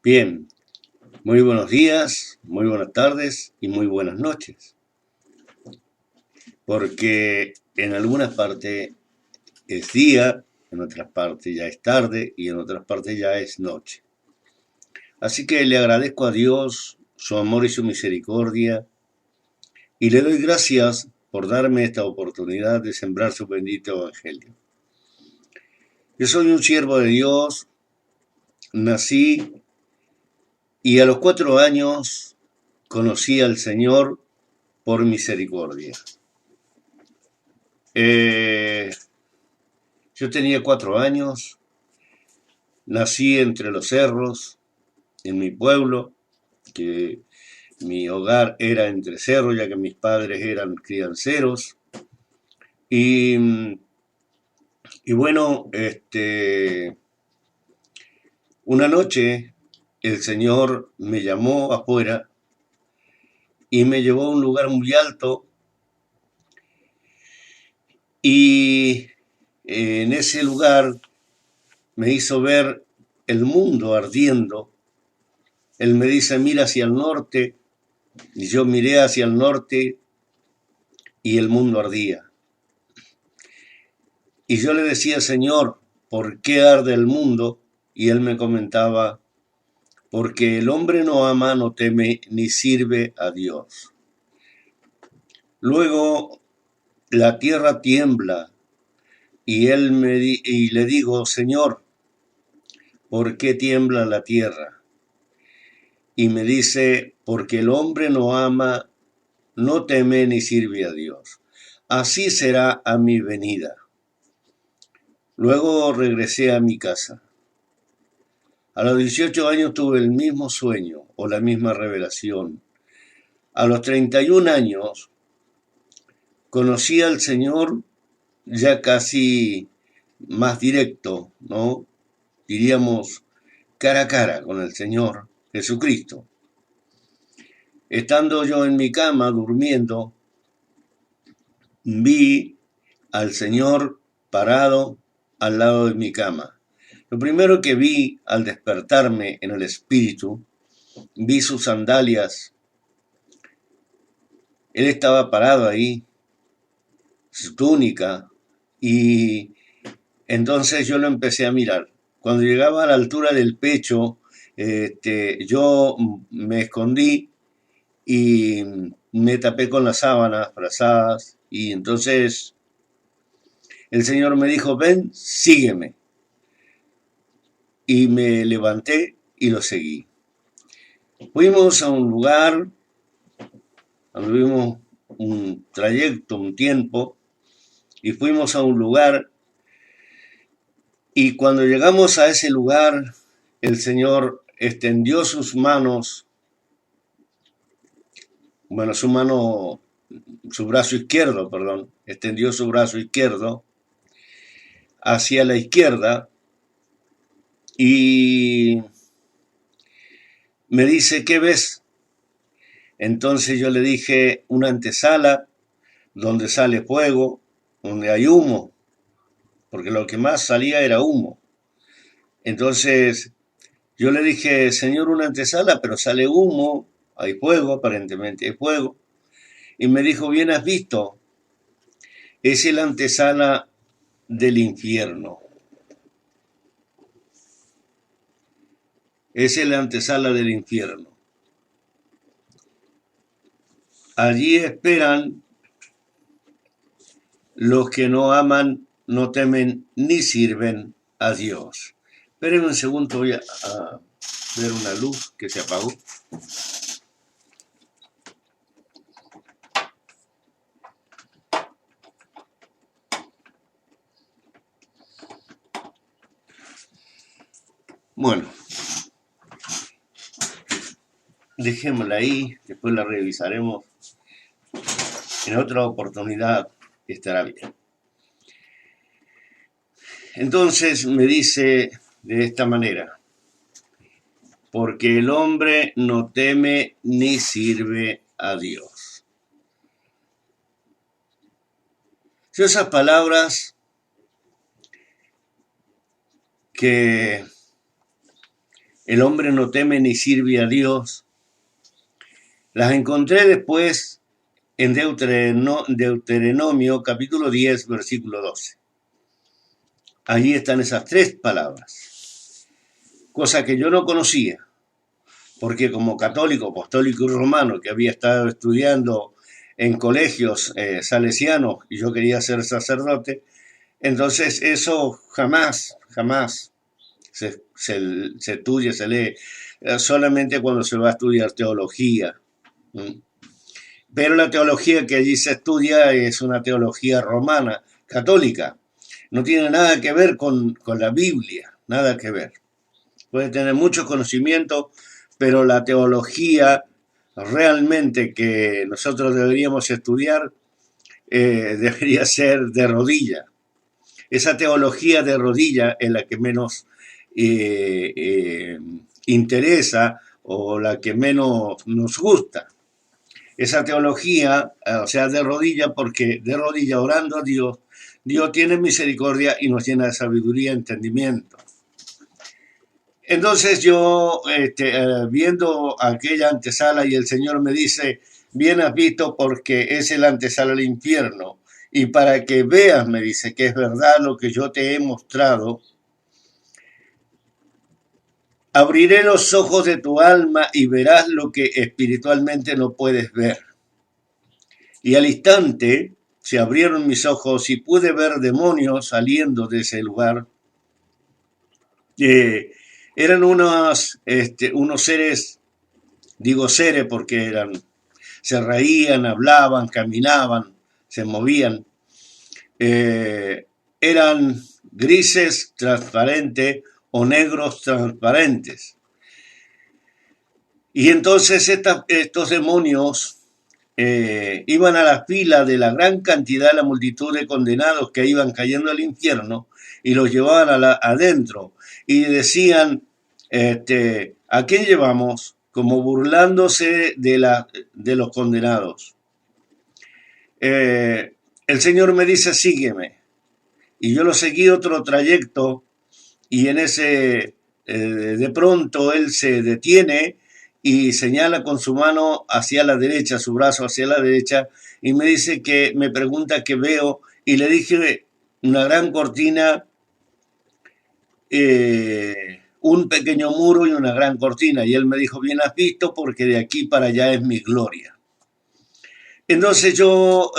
Bien, muy buenos días, muy buenas tardes y muy buenas noches, porque en algunas partes es día, en otras partes ya es tarde y en otras partes ya es noche. Así que le agradezco a Dios su amor y su misericordia y le doy gracias por darme esta oportunidad de sembrar su bendito evangelio. Yo soy un siervo de Dios, nací y a los 4 años conocí al Señor por misericordia. Eh, yo tenía 4 años, nací entre los cerros, en mi pueblo, que mi hogar era entre cerros, ya que mis padres eran crianceros. Y, y bueno, una noche el Señor me llamó afuera y me llevó a un lugar muy alto y en ese lugar me hizo ver el mundo ardiendo. Él me dice, mira hacia el norte, y yo miré hacia el norte y el mundo ardía. Y yo le decía, Señor, ¿por qué arde el mundo? Y él me comentaba, porque el hombre no ama, no teme, ni sirve a Dios. Luego la tierra tiembla y le digo, Señor, ¿por qué tiembla la tierra? Y me dice, porque el hombre no ama, no teme, ni sirve a Dios. Así será a mi venida. Luego regresé a mi casa. A los 18 años tuve el mismo sueño o la misma revelación. A los 31 años conocí al Señor ya casi más directo, ¿no? Diríamos cara a cara con el Señor Jesucristo. Estando yo en mi cama durmiendo, vi al Señor parado al lado de mi cama. Lo primero que vi al despertarme en el espíritu, vi sus sandalias. Él estaba parado ahí, su túnica, y entonces yo lo empecé a mirar. Cuando llegaba a la altura del pecho, yo me escondí y me tapé con las sábanas frazadas, y entonces el Señor me dijo, ven, sígueme. Y me levanté y lo seguí. Fuimos a un lugar, anduvimos un trayecto, un tiempo, y fuimos a un lugar, y cuando llegamos a ese lugar, el Señor extendió sus manos, bueno, su brazo izquierdo, perdón, extendió su brazo izquierdo hacia la izquierda y me dice, ¿qué ves? Entonces yo le dije, una antesala donde sale fuego, donde hay humo, porque lo que más salía era humo. Entonces yo le dije, Señor, una antesala, pero sale humo, hay fuego, aparentemente hay fuego. Y me dijo, bien has visto, es la antesala del infierno. Es la antesala del infierno. Allí esperan los que no aman, no temen ni sirven a Dios. Espérenme un segundo, voy a ver una luz que se apagó. Bueno, dejémosla ahí, después la revisaremos. En otra oportunidad estará bien. Entonces me dice de esta manera, porque el hombre no teme ni sirve a Dios. Son esas palabras que el hombre no teme ni sirve a Dios, las encontré después en Deuteronomio capítulo 10, versículo 12. Allí están esas tres palabras, cosa que yo no conocía, porque como católico, apostólico y romano, que había estado estudiando en colegios salesianos y yo quería ser sacerdote, entonces eso jamás se estudia, se lee, solamente cuando se va a estudiar teología. Pero la teología que allí se estudia es una teología romana, católica. No tiene nada que ver con la Biblia, nada que ver. Puede tener mucho conocimiento, pero la teología realmente que nosotros deberíamos estudiar debería ser de rodilla. Esa teología de rodilla es la que menos interesa o la que menos nos gusta. Esa teología, o sea, de rodilla, porque de rodilla orando a Dios, Dios tiene misericordia y nos llena de sabiduría y entendimiento. Entonces yo, viendo aquella antesala y el Señor me dice, bien has visto porque es el antesala al infierno. Y para que veas, me dice, que es verdad lo que yo te he mostrado, abriré los ojos de tu alma y verás lo que espiritualmente no puedes ver. Y al instante se abrieron mis ojos y pude ver demonios saliendo de ese lugar. Eran unos seres, digo seres porque se reían, hablaban, caminaban, se movían. Eran grises transparentes o negros transparentes. Y entonces estos demonios iban a la fila de la gran cantidad, la multitud de condenados que iban cayendo al infierno y los llevaban adentro y decían, ¿a quién llevamos? Como burlándose de los condenados. El Señor me dice, sígueme. Y yo lo seguí otro trayecto y en ese, de pronto él se detiene y señala con su mano hacia la derecha, su brazo hacia la derecha, y me dice que me pregunta qué veo, y le dije una gran cortina, un pequeño muro y una gran cortina, y él me dijo, bien has visto, porque de aquí para allá es mi gloria. Entonces yo,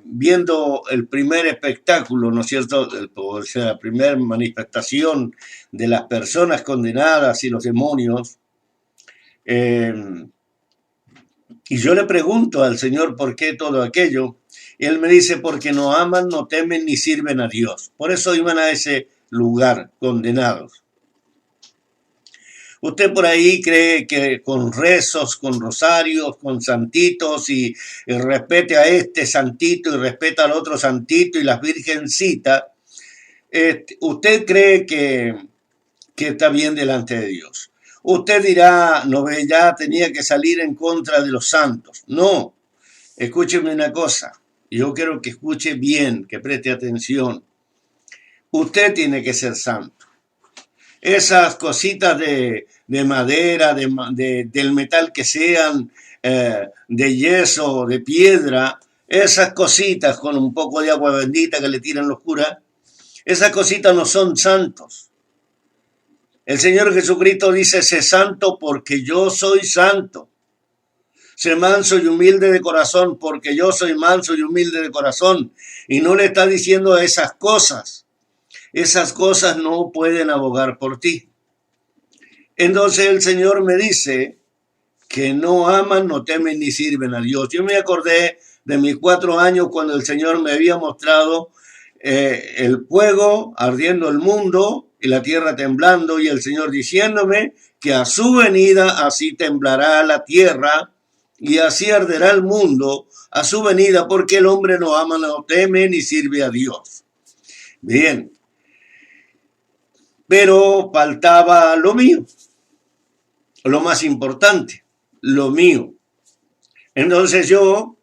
viendo el primer espectáculo, ¿no es cierto?, o sea, la primera manifestación de las personas condenadas y los demonios, y yo le pregunto al Señor por qué todo aquello, y Él me dice, porque no aman, no temen ni sirven a Dios. Por eso iban a ese lugar condenados. Usted por ahí cree que con rezos, con rosarios, con santitos y respete a este santito y respeta al otro santito y las virgencitas, usted cree que está bien delante de Dios. Usted dirá, no ve, ya tenía que salir en contra de los santos. No, escúcheme una cosa, yo quiero que escuche bien, que preste atención. Usted tiene que ser santo. Esas cositas de madera, del metal que sean, de yeso, de piedra, esas cositas con un poco de agua bendita que le tiran los curas, esas cositas no son santos. El Señor Jesucristo dice, sé santo porque yo soy santo. Sé manso y humilde de corazón porque yo soy manso y humilde de corazón. Y no le está diciendo esas cosas. Esas cosas no pueden abogar por ti. Entonces el Señor me dice que no aman, no temen ni sirven a Dios. Yo me acordé de mis 4 años cuando el Señor me había mostrado el fuego ardiendo el mundo y la tierra temblando, y el Señor diciéndome que a su venida así temblará la tierra y así arderá el mundo a su venida, porque el hombre no ama, no teme ni sirve a Dios. Bien, pero faltaba lo mío, lo más importante, lo mío. Entonces yo,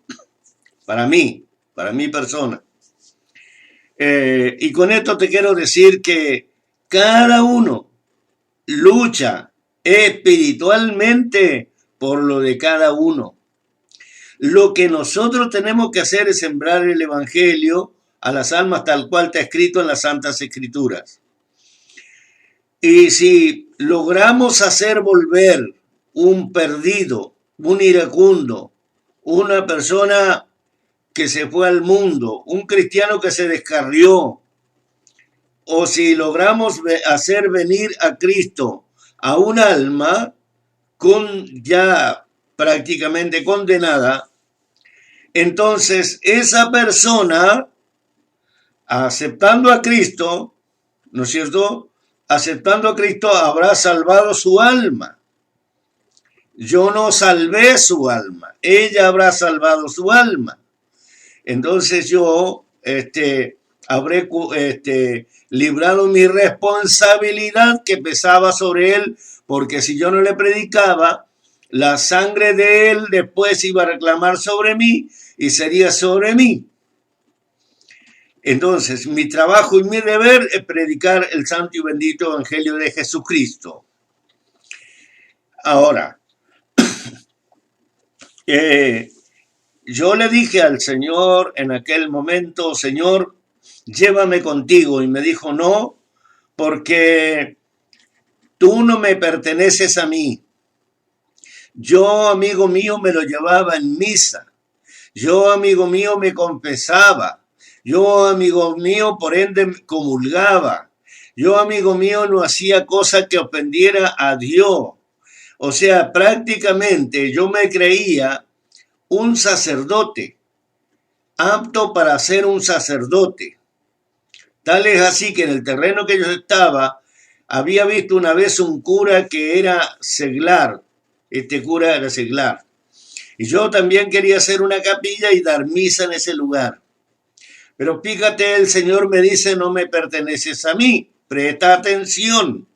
para mi persona, y con esto te quiero decir que cada uno lucha espiritualmente por lo de cada uno. Lo que nosotros tenemos que hacer es sembrar el Evangelio a las almas tal cual está escrito en las Santas Escrituras. Y si logramos hacer volver un perdido, un iracundo, una persona que se fue al mundo, un cristiano que se descarrió, o si logramos hacer venir a Cristo a un alma ya prácticamente condenada, entonces esa persona, aceptando a Cristo, ¿no es cierto?, aceptando a Cristo habrá salvado su alma. Yo no salvé su alma, ella habrá salvado su alma. Entonces yo habré librado mi responsabilidad que pesaba sobre él, porque si yo no le predicaba, la sangre de él después iba a reclamar sobre mí y sería sobre mí. Entonces, mi trabajo y mi deber es predicar el santo y bendito evangelio de Jesucristo. Ahora, yo le dije al Señor en aquel momento, Señor, llévame contigo. Y me dijo, no, porque tú no me perteneces a mí. Yo, amigo mío, me lo llevaba en misa. Yo, amigo mío, me confesaba. Yo, amigo mío, por ende, comulgaba. Yo, amigo mío, no hacía cosa que ofendiera a Dios. O sea, prácticamente yo me creía un sacerdote, apto para ser un sacerdote. Tal es así que en el terreno que yo estaba, había visto una vez un cura que era seglar. Este cura era seglar. Y yo también quería hacer una capilla y dar misa en ese lugar. Pero fíjate, el Señor me dice, no me perteneces a mí. Presta atención.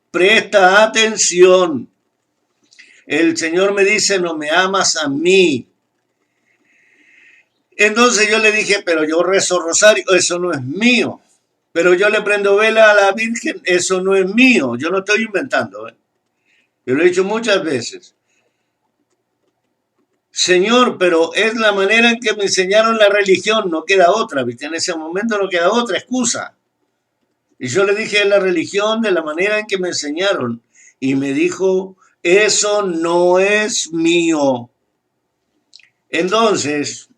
Presta atención. El Señor me dice, no me amas a mí. Entonces yo le dije, pero yo rezo rosario, eso no es mío. Pero yo le prendo vela a la Virgen, eso no es mío. Yo no estoy inventando. Yo lo he dicho muchas veces. Señor, pero es la manera en que me enseñaron la religión, no queda otra, ¿viste? En ese momento no queda otra excusa. Y yo le dije, es la religión de la manera en que me enseñaron. Y me dijo, eso no es mío. Entonces,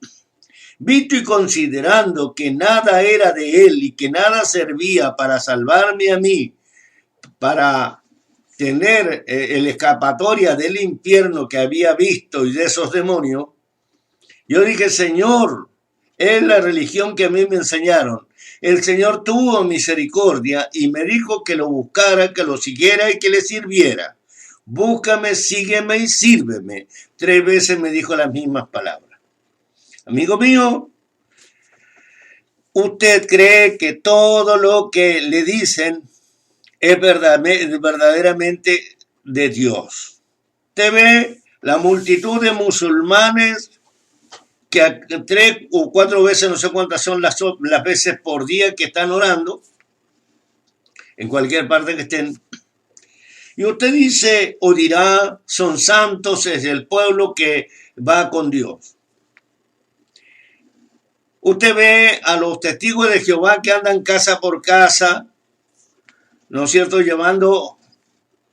visto y considerando que nada era de él y que nada servía para salvarme a mí, para tener el escapatoria del infierno que había visto y de esos demonios, yo dije, Señor, es la religión que a mí me enseñaron. El Señor tuvo misericordia y me dijo que lo buscara, que lo siguiera y que le sirviera. Búscame, sígueme y sírveme. 3 veces me dijo las mismas palabras. Amigo mío, ¿usted cree que todo lo que le dicen es verdaderamente de Dios? Usted ve la multitud de musulmanes que 3 o 4 veces, no sé cuántas son las veces por día que están orando, en cualquier parte que estén. Y usted dice o dirá, son santos, es el pueblo que va con Dios. Usted ve a los testigos de Jehová que andan casa por casa, ¿no es cierto?, llevando,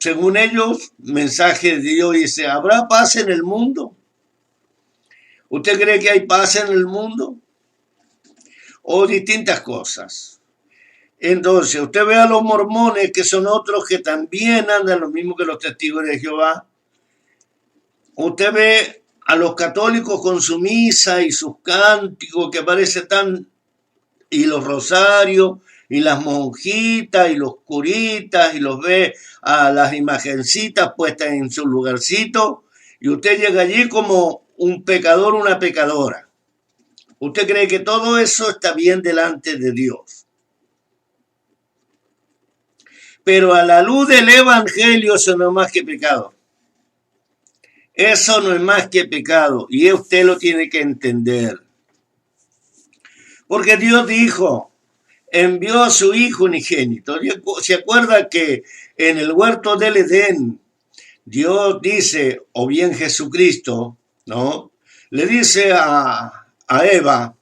según ellos, mensaje de Dios. Y dice, ¿habrá paz en el mundo? ¿Usted cree que hay paz en el mundo? O distintas cosas. Entonces, usted ve a los mormones, que son otros que también andan lo mismo que los testigos de Jehová. Usted ve a los católicos con su misa y sus cánticos que parece tan, y los rosarios, y las monjitas, y los curitas, y los ve a las imagencitas puestas en su lugarcito, y usted llega allí como un pecador, una pecadora. ¿Usted cree que todo eso está bien delante de Dios? Pero a la luz del Evangelio eso no es más que pecado. Eso no es más que pecado y usted lo tiene que entender. Porque Dios dijo, envió a su Hijo unigénito. ¿Se acuerda que en el huerto del Edén Dios dice, o bien Jesucristo, ¿no? Le dice a Eva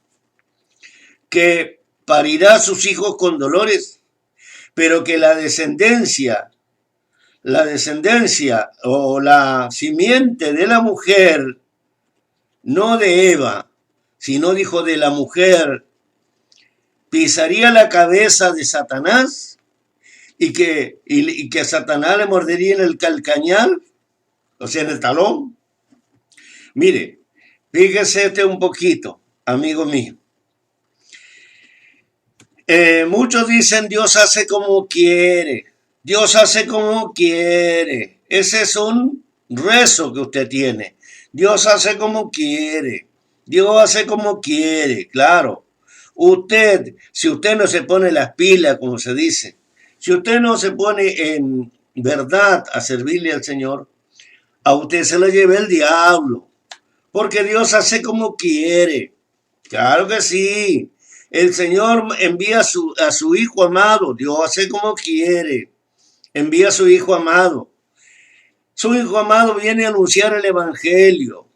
que parirá a sus hijos con dolores, pero que la descendencia o la simiente de la mujer, no de Eva, sino dijo de la mujer, pisaría la cabeza de Satanás y que a Satanás le mordería en el calcañal, o sea, en el talón. Mire, fíjese un poquito, amigo mío. Muchos dicen Dios hace como quiere. Dios hace como quiere. Ese es un rezo que usted tiene. Dios hace como quiere. Dios hace como quiere, claro. Si usted no se pone las pilas, como se dice, si usted no se pone en verdad a servirle al Señor, a usted se lo lleva el diablo. Porque Dios hace como quiere. Claro que sí. El Señor envía a su Hijo amado. Dios hace como quiere. Envía a su Hijo amado. Su Hijo amado viene a anunciar el Evangelio.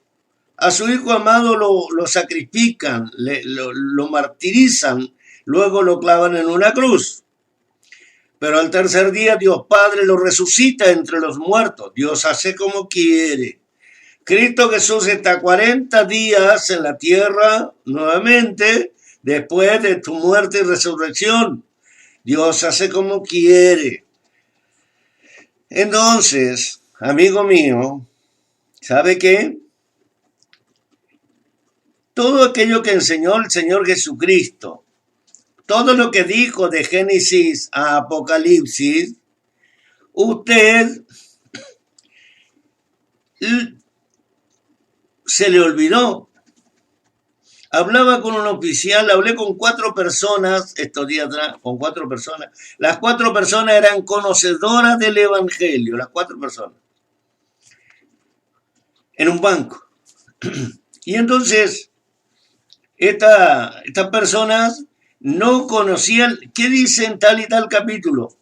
A su Hijo amado lo sacrifican, lo martirizan, luego lo clavan en una cruz. Pero al tercer día Dios Padre lo resucita entre los muertos. Dios hace como quiere. Cristo Jesús está 40 días en la tierra nuevamente después de tu muerte y resurrección. Dios hace como quiere. Entonces, amigo mío, ¿sabe qué? Todo aquello que enseñó el Señor Jesucristo, todo lo que dijo de Génesis a Apocalipsis, usted se le olvidó. Hablaba con un oficial, hablé con 4 personas estos días atrás, con 4 personas. Las 4 personas eran conocedoras del Evangelio, las 4 personas. En un banco. Y entonces, estas personas no conocían qué dicen tal y tal capítulo.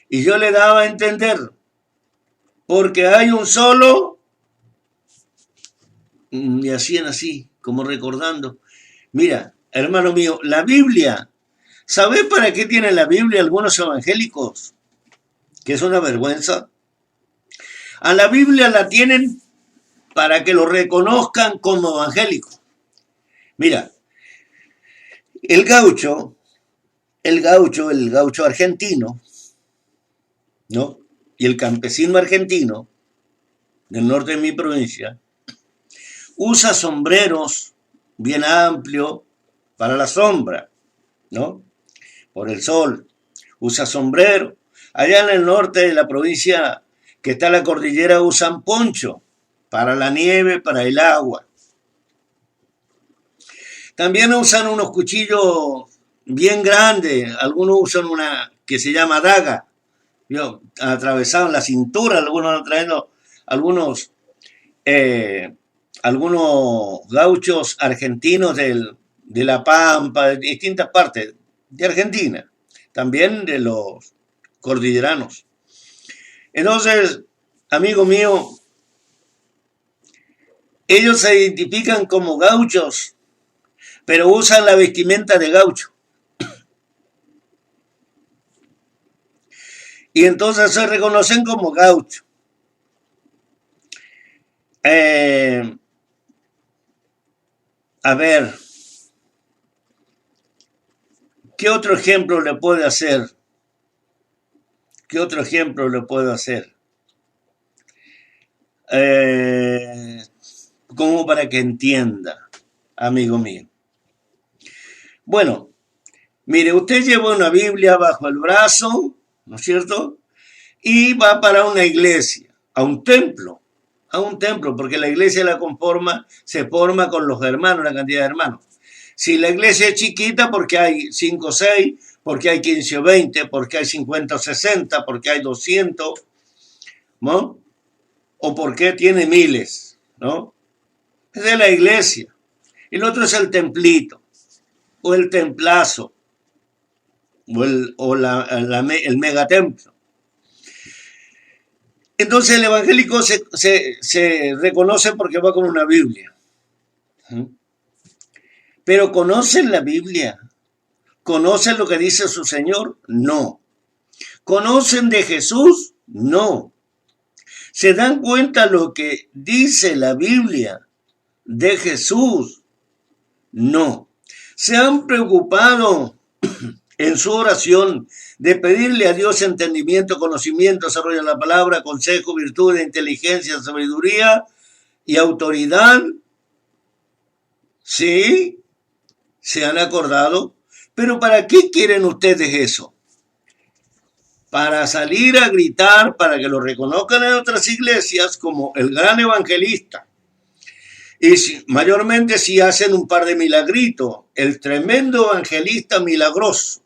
Y yo le daba a entender, porque hay un solo, y hacían así, como recordando. Mira, hermano mío, la Biblia, ¿sabés para qué tiene la Biblia algunos evangélicos? Que es una vergüenza. A la Biblia la tienen para que lo reconozcan como evangélico. Mira, el gaucho argentino, ¿no? Y el campesino argentino del norte de mi provincia usa sombreros bien amplio para la sombra, ¿no? Por el sol. Usa sombrero. Allá en el norte de la provincia que está la cordillera usan poncho para la nieve, para el agua. También usan unos cuchillos bien grandes. Algunos usan una que se llama daga. Atravesaron la cintura, algunos trayendo algunos gauchos argentinos de La Pampa, de distintas partes de Argentina, también de los cordilleranos. Entonces, amigo mío, ellos se identifican como gauchos, pero usan la vestimenta de gaucho. Y entonces se reconocen como gauchos. A ver, ¿qué otro ejemplo le puede hacer? ¿Qué otro ejemplo le puedo hacer? Como para que entienda, amigo mío. Bueno, mire, usted lleva una Biblia bajo el brazo, ¿no es cierto? Y va para una iglesia, a un templo, porque la iglesia se forma con los hermanos, la cantidad de hermanos. Si la iglesia es chiquita, porque hay 5 o 6, porque hay 15 o 20, porque hay 50 o 60, porque hay 200, ¿no? O porque tiene miles, ¿no? Es de la iglesia. El otro es el templito, o el templazo, el megatemplo. Entonces el evangélico se reconoce porque va con una Biblia. Pero ¿conocen la Biblia? ¿Conocen lo que dice su Señor? No. ¿Conocen de Jesús? No. ¿Se dan cuenta lo que dice la Biblia de Jesús? No. ¿Se han preocupado en su oración de pedirle a Dios entendimiento, conocimiento, desarrollo de la palabra, consejo, virtud, inteligencia, sabiduría y autoridad? Sí, se han acordado. Pero ¿para qué quieren ustedes eso? Para salir a gritar, para que lo reconozcan en otras iglesias como el gran evangelista. Y mayormente si hacen un par de milagritos, el tremendo evangelista milagroso.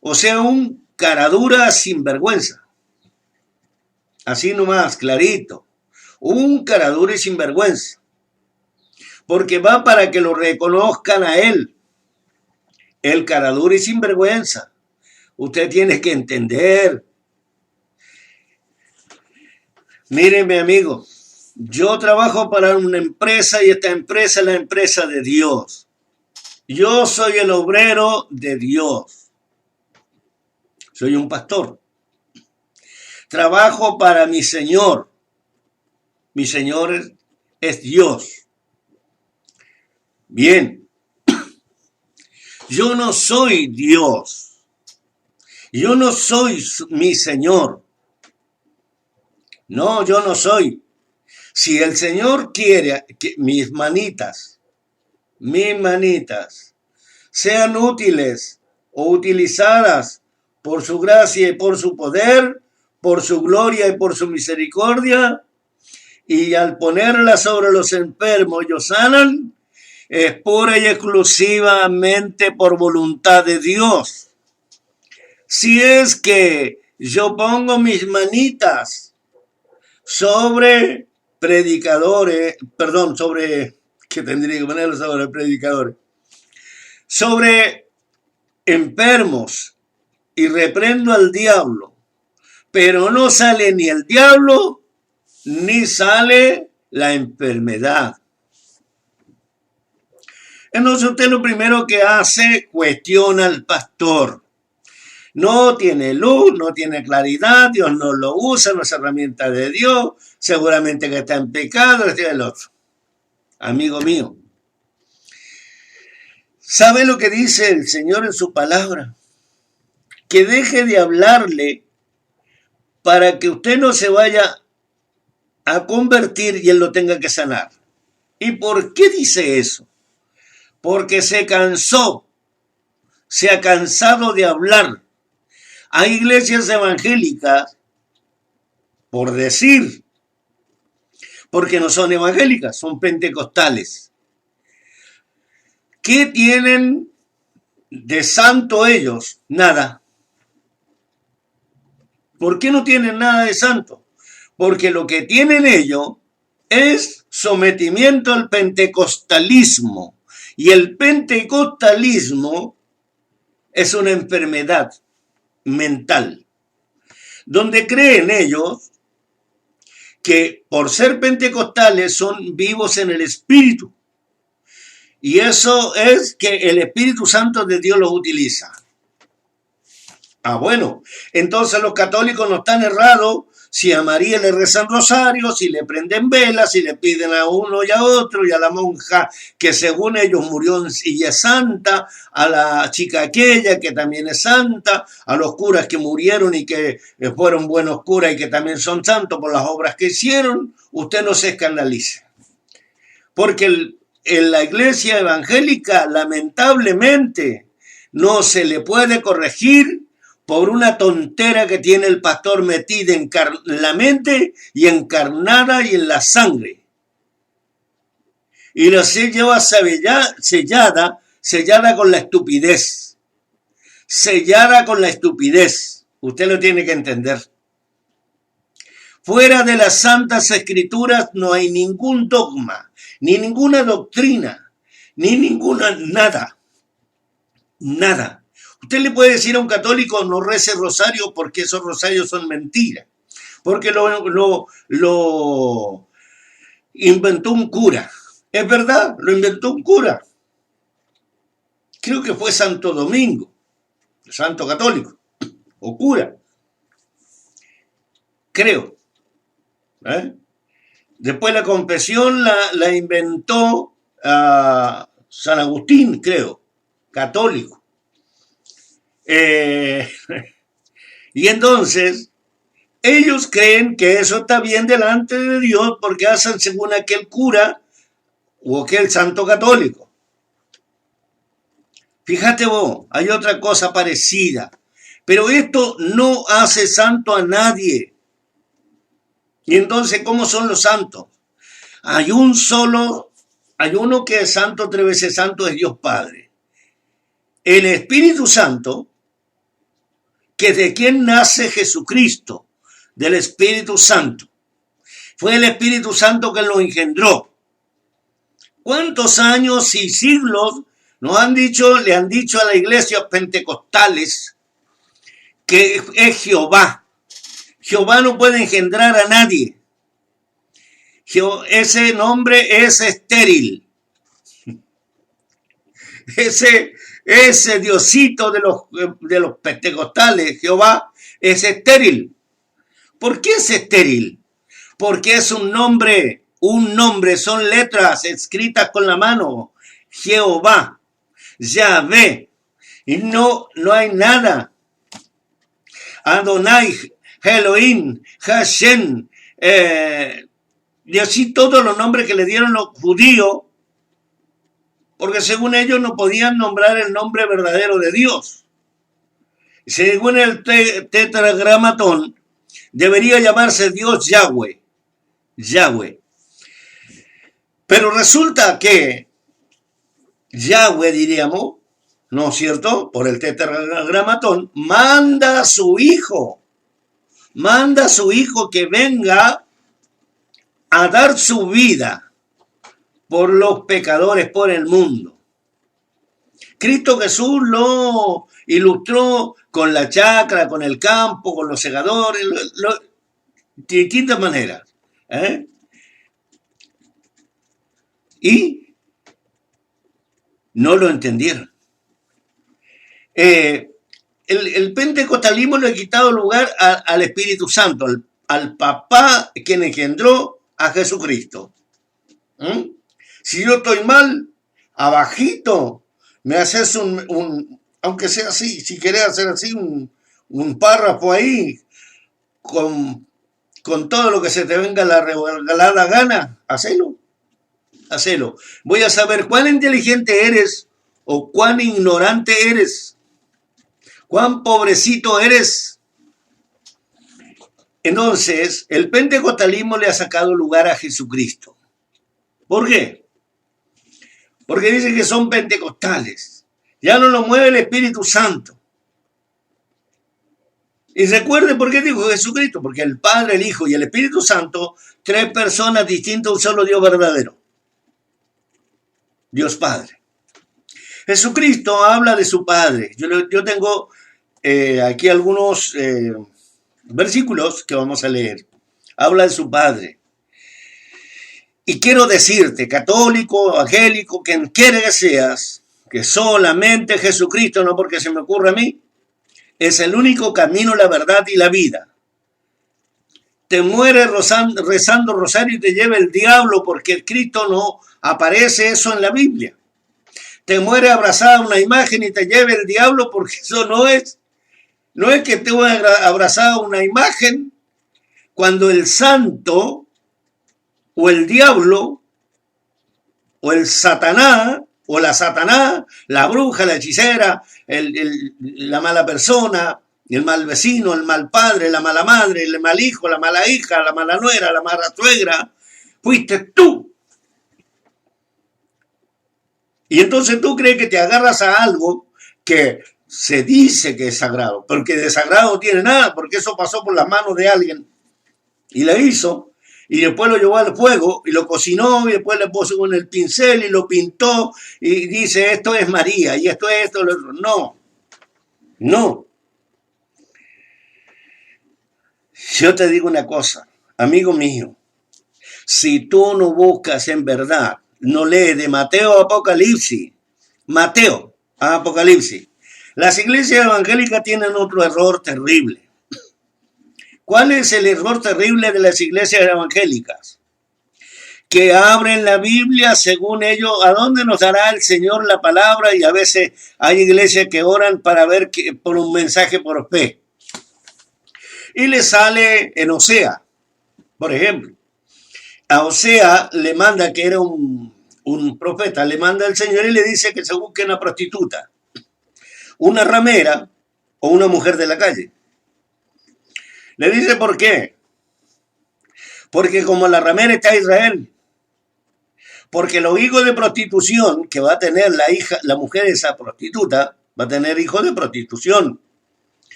O sea, un caradura sinvergüenza. Así nomás, clarito. Un caradura y sinvergüenza. Porque va para que lo reconozcan a él. El caradura y sinvergüenza. Usted tiene que entender. Miren, mi amigo, yo trabajo para una empresa y esta empresa es la empresa de Dios. Yo soy el obrero de Dios. Soy un pastor. Trabajo para mi Señor. Mi Señor es Dios. Bien. Yo no soy Dios. Yo no soy mi Señor. No, yo no soy. Si el Señor quiere que mis manitas sean útiles o utilizadas por su gracia y por su poder, por su gloria y por su misericordia, y al ponerlas sobre los enfermos ellos sanan, es pura y exclusivamente por voluntad de Dios. Si es que yo pongo mis manitas sobre predicadores, sobre enfermos y reprendo al diablo, pero no sale ni el diablo ni sale la enfermedad. Entonces usted lo primero que hace, cuestiona al pastor. No tiene luz, no tiene claridad, Dios no lo usa, no es herramienta de Dios, seguramente que está en pecado, este y el otro. Amigo mío, ¿sabe lo que dice el Señor en su palabra? Que deje de hablarle para que usted no se vaya a convertir y él lo tenga que sanar. ¿Y por qué dice eso? Porque se cansó, se ha cansado de hablar. Hay iglesias evangélicas, por decir, porque no son evangélicas, son pentecostales. ¿Qué tienen de santo ellos? Nada. ¿Por qué no tienen nada de santo? Porque lo que tienen ellos es sometimiento al pentecostalismo. Y el pentecostalismo es una enfermedad mental, donde creen ellos que por ser pentecostales son vivos en el Espíritu. Y eso es que el Espíritu Santo de Dios los utiliza. Ah, bueno, entonces los católicos no están errados si a María le rezan rosarios, si le prenden velas, si le piden a uno y a otro, y a la monja que según ellos murió y es santa, a la chica aquella que también es santa, a los curas que murieron y que fueron buenos curas y que también son santos por las obras que hicieron. Usted no se escandalice. Porque en la iglesia evangélica, lamentablemente, no se le puede corregir por una tontera que tiene el pastor metida en la mente y encarnada y en la sangre. Y la lleva sellada con la estupidez. Sellada con la estupidez. Usted lo tiene que entender. Fuera de las santas escrituras no hay ningún dogma, ni ninguna doctrina, ni ninguna nada. Nada. Usted le puede decir a un católico no rece rosario porque esos rosarios son mentiras, porque lo inventó un cura. Es verdad, lo inventó un cura. Creo que fue Santo Domingo, santo católico, o cura. Creo. Después la confesión la inventó San Agustín, creo, católico. Y entonces, ellos creen que eso está bien delante de Dios porque hacen según aquel cura o aquel santo católico. Fíjate vos, hay otra cosa parecida, pero esto no hace santo a nadie. Y entonces, ¿cómo son los santos? Hay uno que es santo, 3 veces santo, es Dios Padre. El Espíritu Santo, que de quien nace Jesucristo, del Espíritu Santo. Fue el Espíritu Santo que lo engendró. ¿Cuántos años y siglos le han dicho a las iglesias pentecostales que es Jehová? Jehová no puede engendrar a nadie. Ese nombre es estéril. Ese Diosito de los pentecostales, Jehová, es estéril. ¿Por qué es estéril? Porque es un nombre, son letras escritas con la mano. Jehová, Yahvé, y no hay nada. Adonai, Elohim, Hashem, y así todos los nombres que le dieron los judíos, porque según ellos no podían nombrar el nombre verdadero de Dios. Según el tetragramatón, debería llamarse Dios Yahweh. Pero resulta que Yahweh, diríamos, ¿no es cierto? Por el tetragramatón, manda a su hijo que venga a dar su vida por los pecadores, por el mundo. Cristo Jesús lo ilustró con la chacra, con el campo, con los segadores, de distintas maneras. Y no lo entendieron. El pentecostalismo le ha quitado lugar al Espíritu Santo, al papá quien engendró a Jesucristo. Si yo estoy mal, abajito, me haces aunque sea así, si querés hacer así un párrafo ahí, con todo lo que se te venga la regalada gana, hacelo. Voy a saber cuán inteligente eres o cuán ignorante eres, cuán pobrecito eres. Entonces, el pentecostalismo le ha sacado lugar a Jesucristo. ¿Por qué? Porque dicen que son pentecostales. Ya no lo mueve el Espíritu Santo. Y recuerde por qué dijo Jesucristo, porque el Padre, el Hijo y el Espíritu Santo, 3 personas distintas, un solo Dios verdadero. Dios Padre. Jesucristo habla de su Padre. Yo tengo aquí algunos versículos que vamos a leer. Habla de su Padre. Y quiero decirte, católico, evangélico, quien quiera que seas, que solamente Jesucristo, no porque se me ocurra a mí, es el único camino, la verdad y la vida. Te mueres rezando rosario y te lleva el diablo porque Cristo no aparece eso en la Biblia. Te mueres abrazada a una imagen y te lleva el diablo porque eso no es que te voy a abrazar a una imagen cuando el santo o el diablo o el satanás o la satanás, la bruja, la hechicera, la mala persona, el mal vecino, el mal padre, la mala madre, el mal hijo, la mala hija, la mala nuera, la mala suegra, fuiste tú. Y entonces tú crees que te agarras a algo que se dice que es sagrado, porque de sagrado no tiene nada, porque eso pasó por las manos de alguien y la hizo, y después lo llevó al fuego y lo cocinó y después le puso con el pincel y lo pintó y dice esto es María y esto es esto, lo otro. No. No. Yo te digo una cosa, amigo mío, si tú no buscas en verdad, no lees de Mateo a Apocalipsis, Mateo a Apocalipsis, las iglesias evangélicas tienen otro error terrible. ¿Cuál es el error terrible de las iglesias evangélicas? Que abren la Biblia según ellos, ¿a dónde nos dará el Señor la palabra? Y a veces hay iglesias que oran para ver por un mensaje por fe. Y le sale en Osea, por ejemplo. A Osea le manda, que era un profeta, le manda el Señor y le dice que se busque una prostituta, una ramera o una mujer de la calle. Le dice por qué. Porque como la ramera está Israel, porque los hijos de prostitución que va a tener la mujer de esa prostituta, va a tener hijos de prostitución.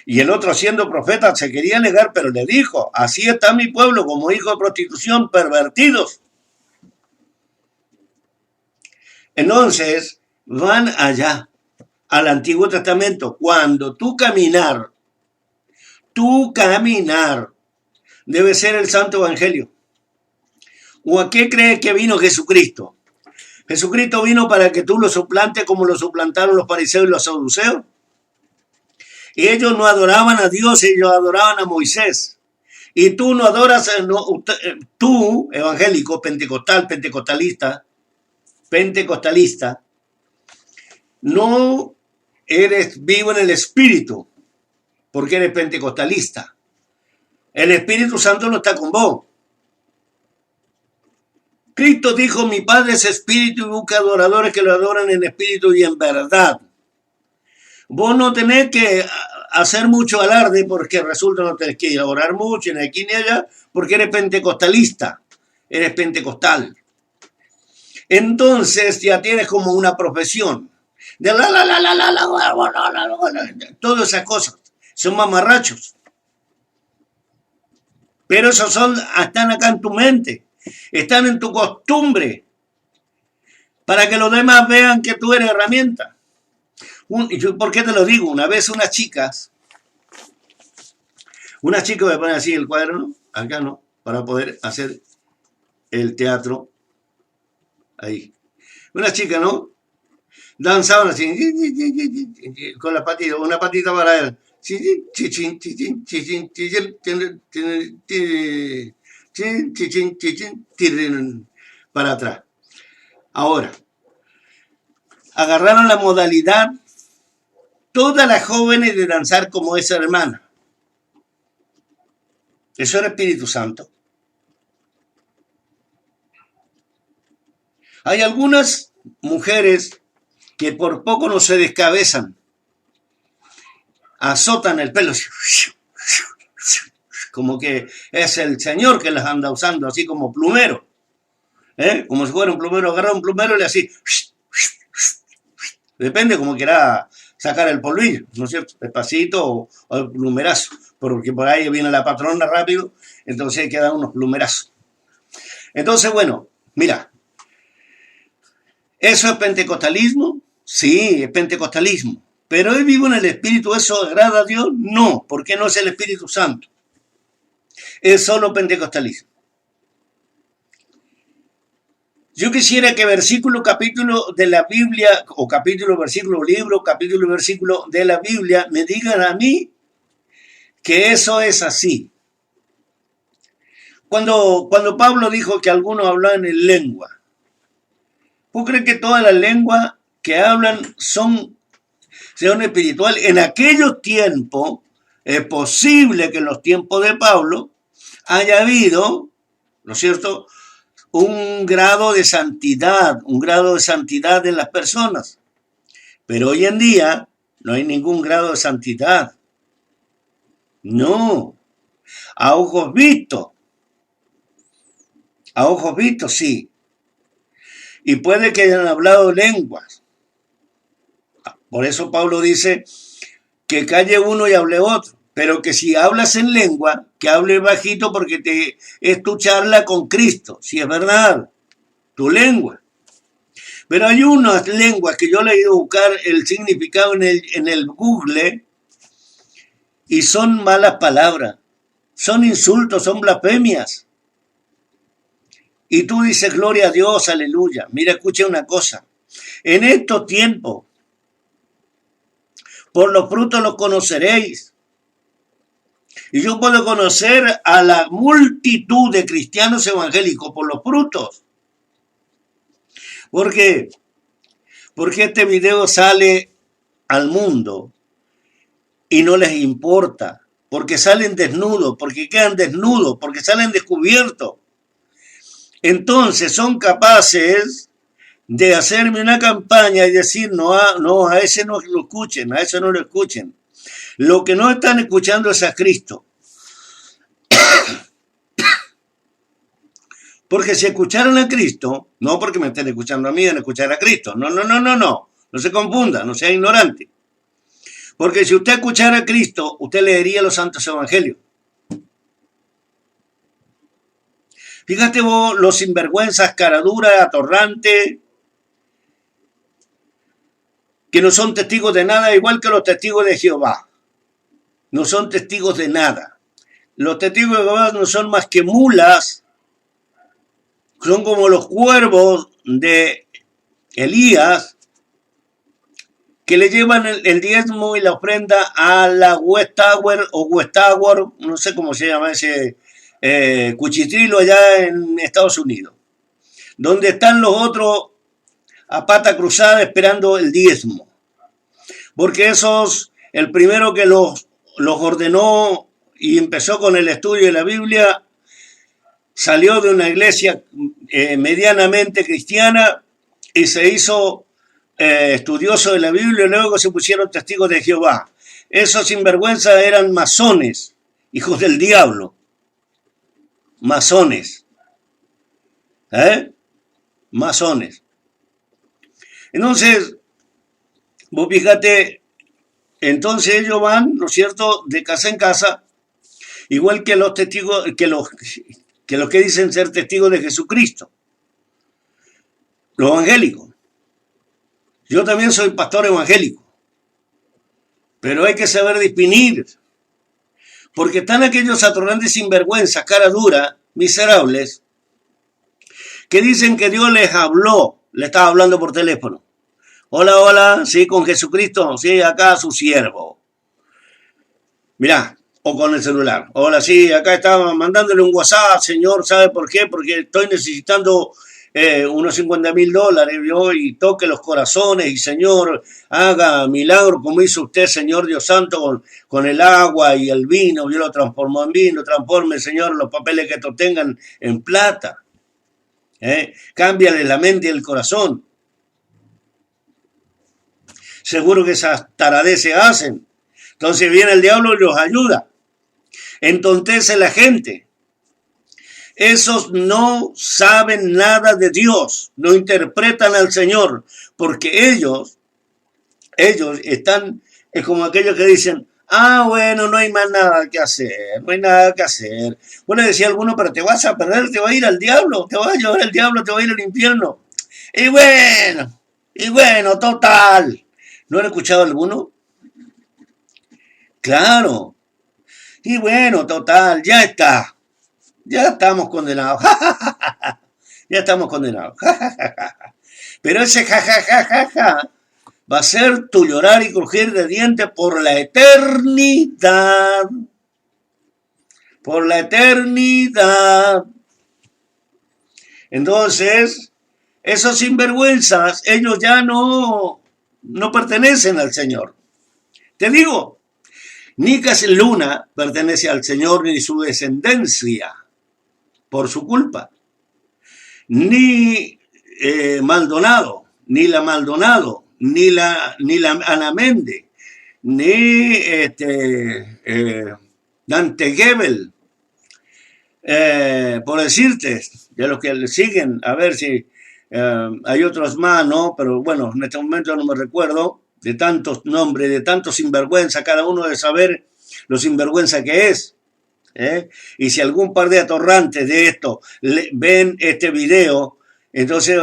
Y el otro, siendo profeta, se quería negar, pero le dijo, así está mi pueblo como hijo de prostitución, pervertidos. Entonces, van allá, al Antiguo Testamento. Cuando tu caminar debe ser el Santo Evangelio. ¿O a qué crees que vino Jesucristo? ¿Jesucristo vino para que tú lo suplantes como lo suplantaron los fariseos y los saduceos? Y ellos no adoraban a Dios, ellos adoraban a Moisés. Y tú no adoras, tú, evangélico, pentecostalista, no eres vivo en el Espíritu, porque eres pentecostalista. El Espíritu Santo no está con vos. Cristo dijo, mi Padre es Espíritu y busca adoradores que lo adoran en espíritu y en verdad. Vos no tenés que hacer mucho alarde porque resulta no tenés que ir a orar mucho ni aquí ni allá porque eres pentecostalista, eres pentecostal. Entonces ya tienes como una profesión de todas esas cosas. Son mamarrachos. Pero esos están acá en tu mente, están en tu costumbre para que los demás vean que tú eres herramienta. ¿Por qué te lo digo? Una vez unas chicas me ponen así el cuaderno, acá no, para poder hacer el teatro ahí. Unas chicas, ¿no? Danzaban así, con la patita, una patita para él. Para atrás. Ahora, agarraron la modalidad todas las jóvenes de danzar como esa hermana. Eso era Espíritu Santo. Hay algunas mujeres que por poco no se descabezan, azotan el pelo, como que es el Señor que las anda usando, así como plumero, como si fuera un plumero, agarra un plumero y le así, depende como quiera sacar el polvillo, ¿no es cierto? Despacito o el plumerazo, porque por ahí viene la patrona rápido, entonces hay que dar unos plumerazos. Entonces, bueno, mira, ¿eso es pentecostalismo? Sí, es pentecostalismo. Pero hoy vivo en el Espíritu, ¿eso agrada a Dios? No, porque no es el Espíritu Santo. Es solo pentecostalismo. Yo quisiera que versículo, capítulo de la Biblia, o capítulo, versículo, libro, capítulo, versículo de la Biblia, me digan a mí que eso es así. Cuando Pablo dijo que algunos hablaban en lengua, ¿tú crees que todas las lenguas que hablan son espirituales? En aquellos tiempos, es posible que en los tiempos de Pablo haya habido, ¿no es cierto?, un grado de santidad en las personas. Pero hoy en día no hay ningún grado de santidad. No. A ojos vistos sí. Y puede que hayan hablado lenguas. Por eso Pablo dice que calle uno y hable otro. Pero que si hablas en lengua, que hable bajito porque es tu charla con Cristo. Si es verdad, tu lengua. Pero hay unas lenguas que yo le he ido a buscar el significado en el Google y son malas palabras, son insultos, son blasfemias. Y tú dices, gloria a Dios, aleluya. Mira, escucha una cosa. En estos tiempos, por los frutos los conoceréis. Y yo puedo conocer a la multitud de cristianos evangélicos por los frutos. ¿Por qué? Porque este video sale al mundo y no les importa. Porque salen desnudos, porque quedan desnudos, porque salen descubiertos. Entonces son capaces de hacerme una campaña y decir, no, a ese no lo escuchen, a ese no lo escuchen. Lo que no están escuchando es a Cristo. Porque si escucharan a Cristo, no porque me estén escuchando a mí, en escuchar a Cristo. No. No se confunda, no sea ignorante. Porque si usted escuchara a Cristo, usted leería los santos evangelios. Fíjate vos, los sinvergüenzas, caradura, atorrante, que no son testigos de nada, igual que los testigos de Jehová. No son testigos de nada. Los testigos de Jehová no son más que mulas, son como los cuervos de Elías, que le llevan el diezmo y la ofrenda a la West Tower o West Tower, no sé cómo se llama ese cuchitrilo allá en Estados Unidos, donde están los otros a pata cruzada esperando el diezmo. Porque esos, el primero que los ordenó y empezó con el estudio de la Biblia, salió de una iglesia medianamente cristiana y se hizo estudioso de la Biblia y luego se pusieron testigos de Jehová. Esos sinvergüenzas eran masones, hijos del diablo. Masones. Masones. Entonces, vos fíjate, entonces ellos van, ¿no es cierto?, de casa en casa, igual que los testigos, que los que dicen ser testigos de Jesucristo, los evangélicos. Yo también soy pastor evangélico, pero hay que saber distinguir, porque están aquellos atorrantes sinvergüenzas, cara dura, miserables, que dicen que Dios les habló, le estaba hablando por teléfono. Hola, sí, con Jesucristo, sí, acá su siervo. Mirá, o con el celular. Hola, sí, acá estaba mandándole un WhatsApp, señor, ¿sabe por qué? Porque estoy necesitando unos $50,000, ¿vio? Y toque los corazones y, señor, haga milagro como hizo usted, señor Dios Santo, con el agua y el vino. Yo lo transformo en vino, transforme, señor, los papeles que estos tengan en plata. Cámbiale la mente y el corazón. Seguro que esas taradeces se hacen. Entonces viene el diablo y los ayuda. Entontece la gente. Esos no saben nada de Dios, no interpretan al Señor, porque ellos están, es como aquellos que dicen, bueno, no hay más nada que hacer, no hay nada que hacer. Bueno, decía alguno, pero te vas a perder, te va a ir al diablo, te va a llevar el diablo, te va a ir al infierno. Y bueno, total. ¿No han escuchado alguno? Claro. Y bueno, total, ya está. Ya estamos condenados. Ya estamos condenados. Pero ese jajajajaja va a ser tu llorar y crujir de dientes por la eternidad. Por la eternidad. Entonces, esos sinvergüenzas, ellos ya no pertenecen al Señor. Te digo, ni Luna pertenece al Señor ni su descendencia por su culpa. Ni Maldonado, ni la Maldonado, ni la Ana Méndez, ni Dante Gebel, por decirte, de los que le siguen, a ver si hay otros más, ¿no? Pero bueno, en este momento no me recuerdo de tantos nombres, de tantos sinvergüenza, cada uno debe saber lo sinvergüenza que es. Y si algún par de atorrantes de esto ven este video, entonces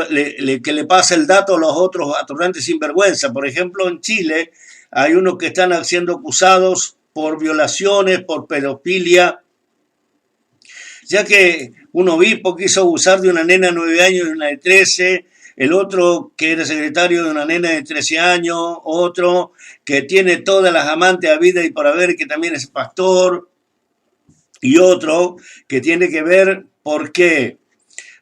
que le pase el dato a los otros atorrantes sinvergüenza. Por ejemplo, en Chile hay unos que están siendo acusados por violaciones, por pedofilia, ya que un obispo quiso abusar de una nena de 9 años y una de 13, el otro que era secretario de una nena de 13 años, otro que tiene todas las amantes a vida y por haber, que también es pastor, y otro que tiene que ver por qué.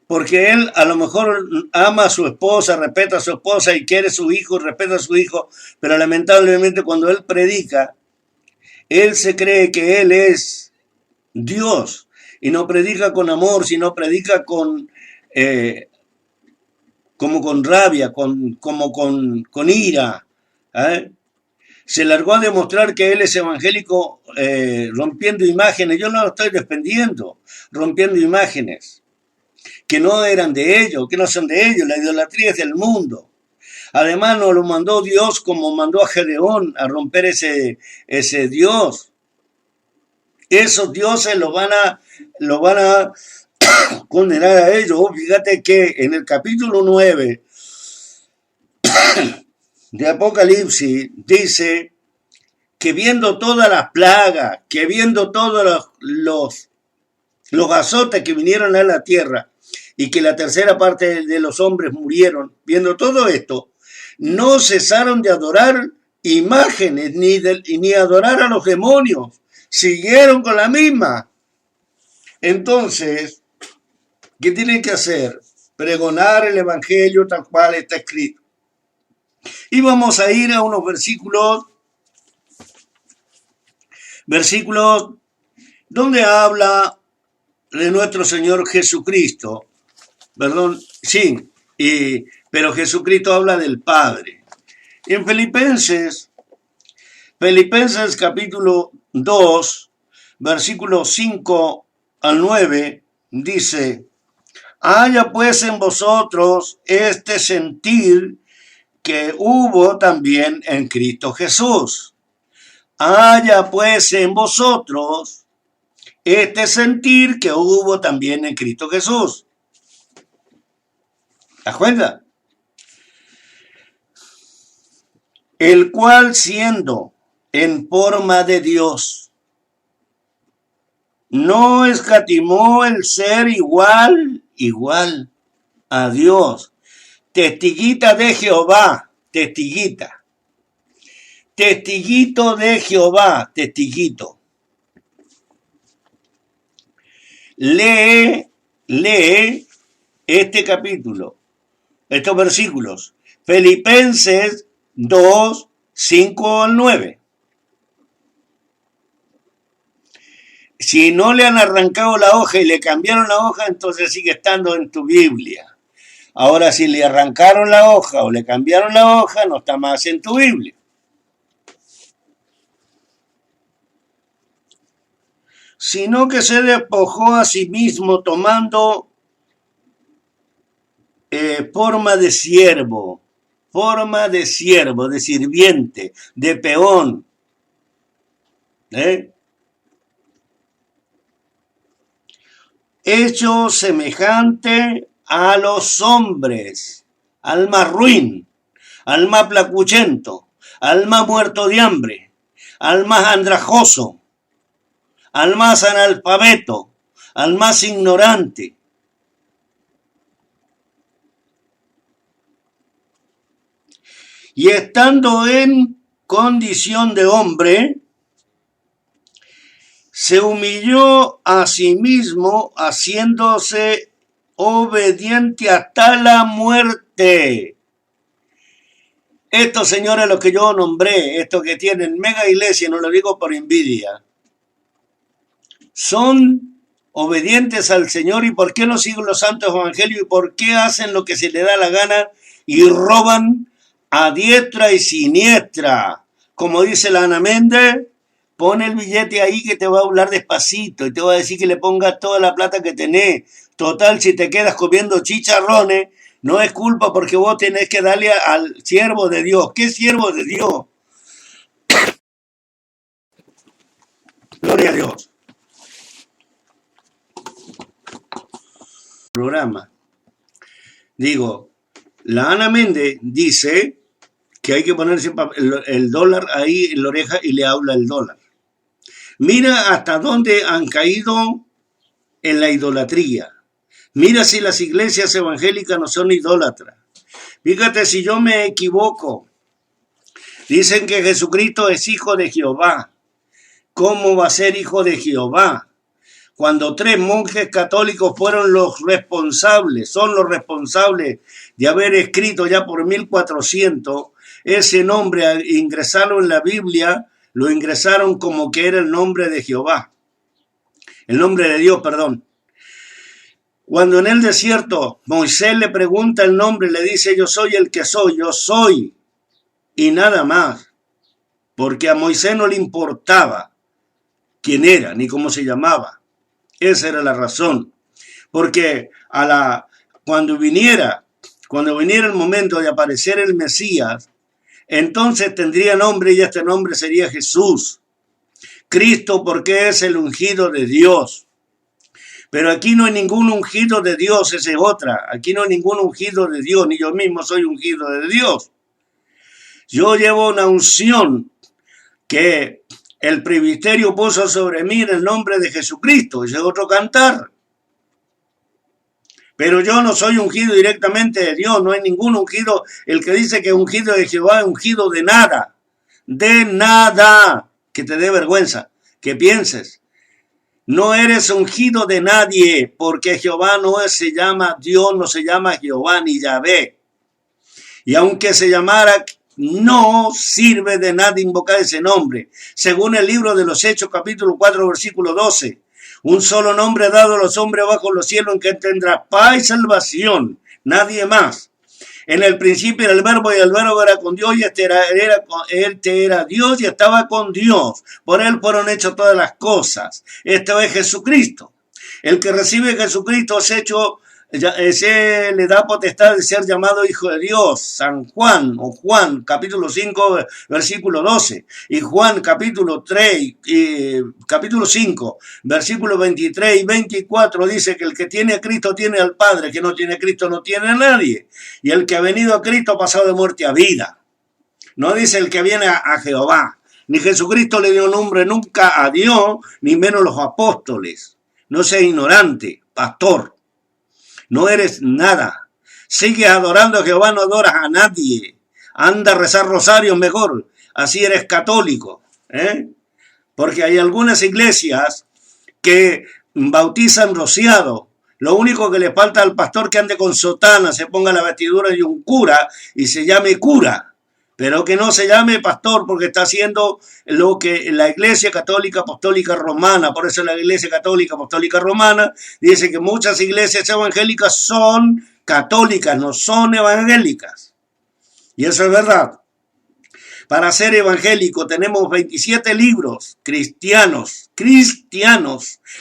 Porque él a lo mejor ama a su esposa, respeta a su esposa y quiere a su hijo, respeta a su hijo, pero lamentablemente cuando él predica, él se cree que él es Dios y no predica con amor, sino predica con como con rabia, como con ira. ¿Eh? Se largó a demostrar que él es evangélico rompiendo imágenes. Yo no lo estoy defendiendo, rompiendo imágenes que no eran de ellos, que no son de ellos. La idolatría es del mundo. Además nos lo mandó Dios como mandó a Gedeón a romper ese Dios. Esos dioses lo van a condenar a ellos. Fíjate que en el capítulo 9 de Apocalipsis dice que viendo todas las plagas, que viendo todos los azotes que vinieron a la tierra y que la tercera parte de los hombres murieron, viendo todo esto, no cesaron de adorar imágenes ni adorar a los demonios, siguieron con la misma. Entonces, ¿qué tienen que hacer? Pregonar el evangelio tal cual está escrito. Y vamos a ir a unos versículos donde habla de nuestro Señor Jesucristo. Perdón, sí, pero Jesucristo habla del Padre. En Filipenses capítulo 2, versículos 5 al 9, dice: haya pues en vosotros este sentir que hubo también en Cristo Jesús. Haya pues en vosotros este sentir que hubo también en Cristo Jesús. ¿Te das cuenta? El cual, siendo en forma de Dios, no escatimó el ser igual a Dios. Testiguita de Jehová, testiguita. Testiguito de Jehová, testiguito. Lee este capítulo, estos versículos. Filipenses 2, 5 al 9. Si no le han arrancado la hoja y le cambiaron la hoja, entonces sigue estando en tu Biblia. Ahora, si le arrancaron la hoja o le cambiaron la hoja, no está más en tu Biblia. Sino que se despojó a sí mismo tomando forma de siervo, de sirviente, de peón. Hecho semejante a los hombres, al más ruin, al más placuchento, al más muerto de hambre, al más andrajoso, al más analfabeto, al más ignorante. Y estando en condición de hombre, se humilló a sí mismo, haciéndose obediente hasta la muerte. Estos señores, los que yo nombré, estos que tienen mega iglesia, no lo digo por envidia, son obedientes al Señor. ¿Y por qué no siguen los santos evangelios? ¿Y por qué hacen lo que se les da la gana y roban a diestra y siniestra? Como dice la Ana Méndez, pon el billete ahí que te va a hablar despacito y te va a decir que le pongas toda la plata que tenés. Total, si te quedas comiendo chicharrones, no es culpa porque vos tenés que darle al siervo de Dios. ¿Qué siervo de Dios? Gloria a Dios. Programa. Digo, la Ana Méndez dice que hay que poner siempre el dólar ahí en la oreja y le habla el dólar. Mira hasta dónde han caído en la idolatría. Mira si las iglesias evangélicas no son idólatras. Fíjate si yo me equivoco. Dicen que Jesucristo es hijo de Jehová. ¿Cómo va a ser hijo de Jehová? Cuando 3 monjes católicos fueron los responsables, son los responsables de haber escrito ya por 1400 ese nombre, al ingresarlo en la Biblia, lo ingresaron como que era el nombre de Jehová, el nombre de Dios, perdón. Cuando en el desierto Moisés le pregunta el nombre, le dice: yo soy el que soy, yo soy, y nada más, porque a Moisés no le importaba quién era ni cómo se llamaba. Esa era la razón, porque cuando viniera el momento de aparecer el Mesías, entonces tendría nombre, y este nombre sería Jesús. Cristo, porque es el ungido de Dios. Pero aquí no hay ningún ungido de Dios, esa es otra. Aquí no hay ningún ungido de Dios, ni yo mismo soy ungido de Dios. Yo llevo una unción que el presbiterio puso sobre mí en el nombre de Jesucristo. Ese es otro cantar. Pero yo no soy ungido directamente de Dios. No hay ningún ungido. El que dice que es ungido de Jehová es ungido de nada. De nada. Que te dé vergüenza. Que pienses. No eres ungido de nadie. Porque Jehová no se llama Dios, no se llama Jehová ni Yahvé. Y aunque se llamara, no sirve de nada invocar ese nombre. Según el libro de los Hechos, capítulo 4, versículo 12. Un solo nombre dado a los hombres bajo los cielos en que tendrá paz y salvación. Nadie más. En el principio era el verbo, y el verbo era con Dios, y este era Dios y estaba con Dios. Por él fueron hechas todas las cosas. Este es Jesucristo. El que recibe a Jesucristo es hecho, ese le da potestad de ser llamado hijo de Dios. San Juan, o Juan, capítulo 5, versículo 12. Y Juan, capítulo 5, versículo 23 y 24 dice que el que tiene a Cristo tiene al Padre, que no tiene a Cristo no tiene a nadie. Y el que ha venido a Cristo ha pasado de muerte a vida. No dice el que viene a Jehová. Ni Jesucristo le dio nombre nunca a Dios, ni menos los apóstoles. No seas ignorante, pastor. No eres nada. Sigues adorando a Jehová, no adoras a nadie. Anda a rezar rosarios mejor. Así eres católico. Porque hay algunas iglesias que bautizan rociado. Lo único que le falta al pastor que ande con sotana, se ponga la vestidura de un cura y se llame cura. Pero que no se llame pastor, porque está haciendo lo que la Iglesia Católica Apostólica Romana. Por eso la Iglesia Católica Apostólica Romana dice que muchas iglesias evangélicas son católicas, no son evangélicas. Y eso es verdad. Para ser evangélico tenemos 27 libros cristianos,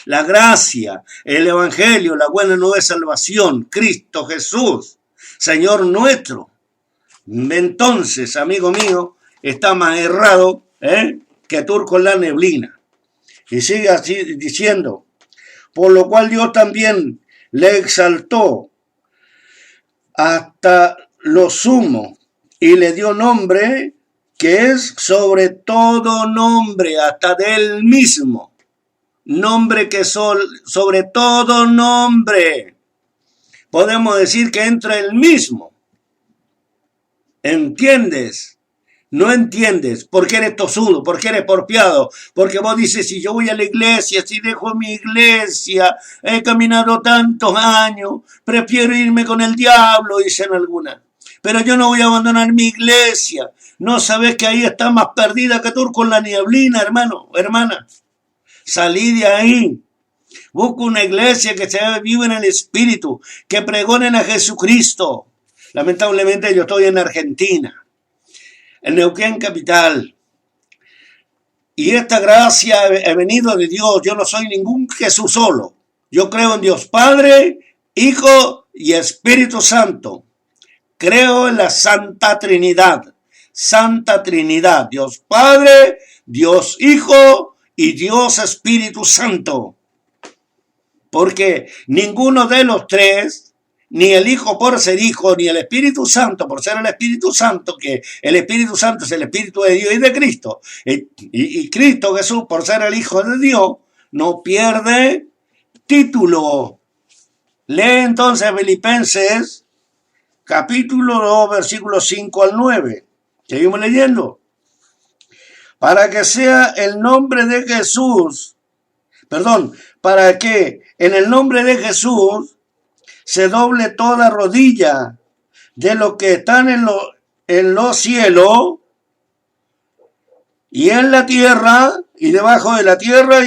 la gracia, el evangelio, la buena nueva salvación, Cristo Jesús, Señor nuestro. Entonces, amigo mío, está más errado que turco en la neblina. Y sigue así diciendo: por lo cual Dios también le exaltó hasta lo sumo y le dio nombre que es sobre todo nombre, hasta de él mismo. Nombre que sobre todo nombre. Podemos decir que entra el mismo. ¿Entiendes? No entiendes porque eres tosudo, porque eres porfiado, porque vos dices: si yo voy a la iglesia, si dejo mi iglesia, he caminado tantos años, prefiero irme con el diablo, dicen algunas. Pero yo no voy a abandonar mi iglesia. No sabes que ahí está más perdida que tú con la nieblina, hermano, hermana. Salí de ahí. Busca una iglesia que se vive en el Espíritu, que pregonen a Jesucristo. Lamentablemente yo estoy en Argentina, en Neuquén capital. Y esta gracia ha venido de Dios. Yo no soy ningún Jesús solo. Yo creo en Dios Padre, Hijo y Espíritu Santo. Creo en la Santa Trinidad. Santa Trinidad. Dios Padre, Dios Hijo y Dios Espíritu Santo. Porque ninguno de los tres ni el Hijo por ser Hijo, ni el Espíritu Santo por ser el Espíritu Santo, que el Espíritu Santo es el Espíritu de Dios y de Cristo, y Cristo Jesús por ser el Hijo de Dios, no pierde título. Lee entonces Filipenses, capítulo 2, versículos 5 al 9. Seguimos leyendo. Para que sea el nombre de Jesús, para que en el nombre de Jesús se doble toda rodilla de los que están en los cielos y en la tierra y debajo de la tierra,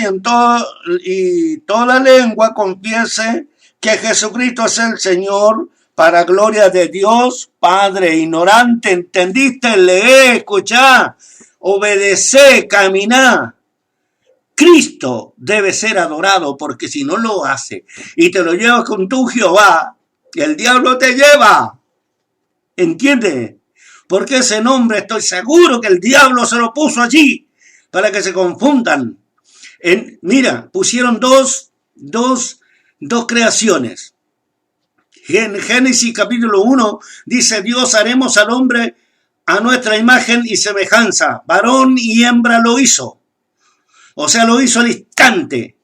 y toda lengua confiese que Jesucristo es el Señor, para gloria de Dios Padre. Ignorante, ¿entendiste? Lee, escuchá, obedecé, caminá. Cristo debe ser adorado, porque si no lo hace y te lo llevas con tu Jehová, el diablo te lleva. ¿Entiendes? Porque ese nombre estoy seguro que el diablo se lo puso allí para que se confundan. Mira, pusieron dos creaciones. En Génesis capítulo 1 dice: Dios haremos al hombre a nuestra imagen y semejanza. Varón y hembra lo hizo. O sea, lo hizo al instante.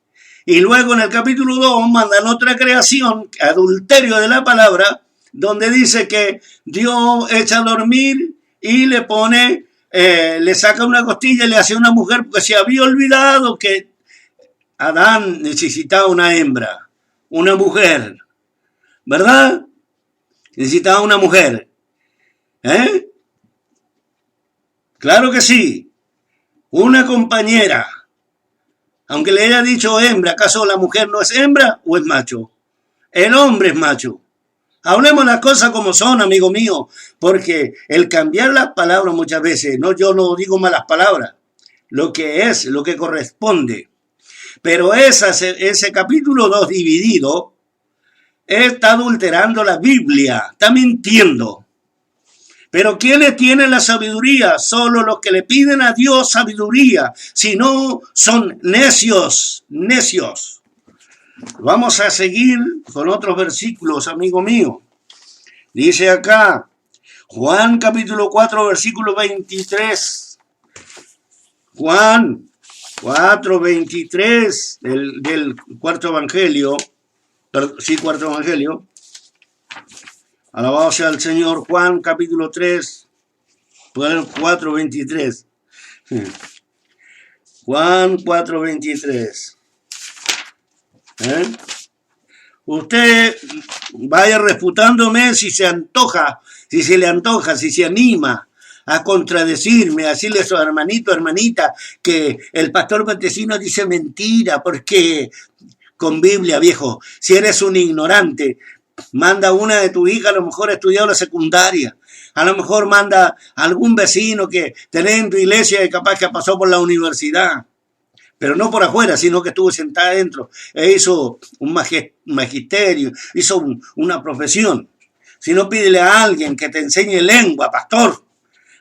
Y luego en el capítulo 2 mandan otra creación, adulterio de la palabra, donde dice que Dios echa a dormir y le pone, le saca una costilla y le hace una mujer, porque se había olvidado que Adán necesitaba una hembra, una mujer, ¿verdad? Necesitaba una mujer. Claro que sí, una compañera. Aunque le haya dicho hembra, ¿acaso la mujer no es hembra o es macho? El hombre es macho. Hablemos las cosas como son, amigo mío, porque el cambiar las palabras muchas veces, yo no digo malas palabras, lo que es, lo que corresponde. Pero ese capítulo 2 dividido está adulterando la Biblia, está mintiendo. Pero ¿quiénes tienen la sabiduría? Solo los que le piden a Dios sabiduría. Si no, son necios. Vamos a seguir con otros versículos, amigo mío. Dice acá, Juan capítulo 4, versículo 23. Juan 4, 23 del cuarto evangelio. Cuarto evangelio. Alabado sea el Señor. Juan capítulo 3, 4, 23. Juan 4, 23. Usted vaya refutándome si se antoja, si se le antoja, si se anima a contradecirme, a decirle a su hermanito, hermanita, que el pastor Montesino dice mentira, porque con Biblia, viejo, si eres un ignorante, manda una de tu hija, a lo mejor ha estudiado la secundaria, a lo mejor manda a algún vecino que tenés en tu iglesia y capaz que pasó por la universidad, pero no por afuera, sino que estuvo sentada adentro e hizo un magisterio, hizo una profesión. Si no, pídele a alguien que te enseñe lengua, pastor,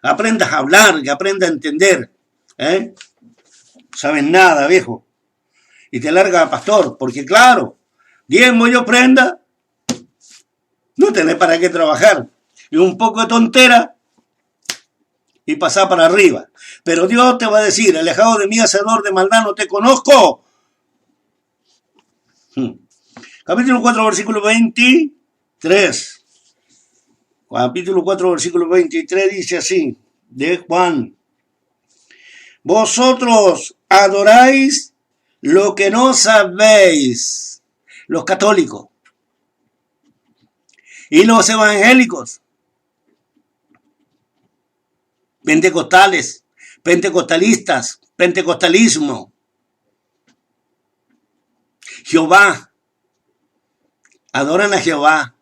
aprendas a hablar, que aprenda a entender. No sabes nada, viejo, y te larga a pastor, porque claro, diezmo y ofrenda, no tenés para qué trabajar. Y un poco de tontera y pasar para arriba. Pero Dios te va a decir: alejado de mí, hacedor de maldad, no te conozco. Capítulo 4, versículo 23. Capítulo 4, versículo 23 dice así, de Juan: vosotros adoráis lo que no sabéis. Los católicos y los evangélicos, pentecostales, pentecostalistas, pentecostalismo, Jehová, adoran a Jehová.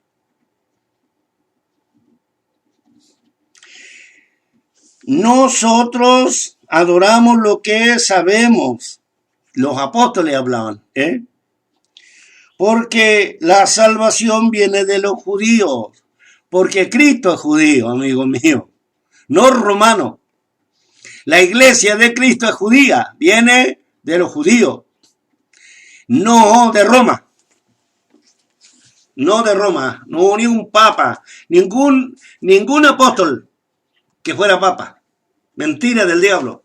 Nosotros adoramos lo que sabemos. Los apóstoles hablaban, porque la salvación viene de los judíos, porque Cristo es judío, amigo mío, no romano. La iglesia de Cristo es judía, viene de los judíos, no de Roma. no de Roma, no hubo ni un papa, ningún apóstol que fuera papa. Mentira del diablo.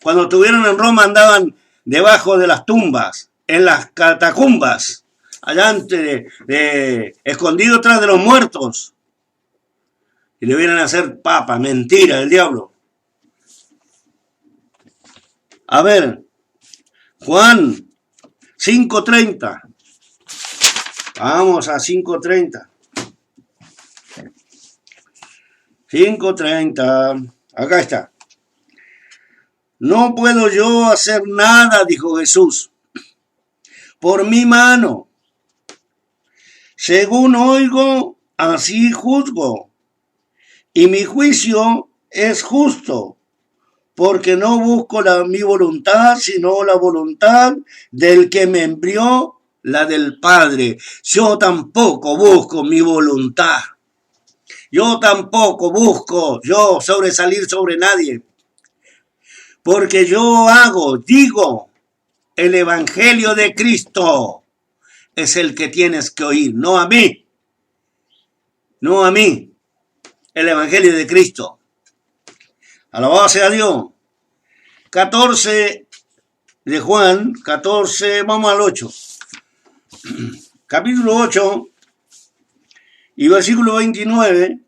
Cuando estuvieron en Roma andaban debajo de las tumbas, en las catacumbas, allá escondidos tras de los muertos. Y le vienen a hacer papa. Mentira del diablo. A ver, Juan 5:30. Vamos a 5:30. 5:30. Acá está. No puedo yo hacer nada, dijo Jesús, por mi mano. Según oigo, así juzgo. Y mi juicio es justo, porque no busco mi voluntad, sino la voluntad del que me envió, la del Padre. Yo tampoco busco mi voluntad. Yo tampoco busco yo sobresalir sobre nadie. Porque yo digo, el Evangelio de Cristo es el que tienes que oír, no a mí. No a mí. El Evangelio de Cristo. Alabado sea Dios. 14 de Juan, 14, vamos al 8. Capítulo 8 y versículo 29.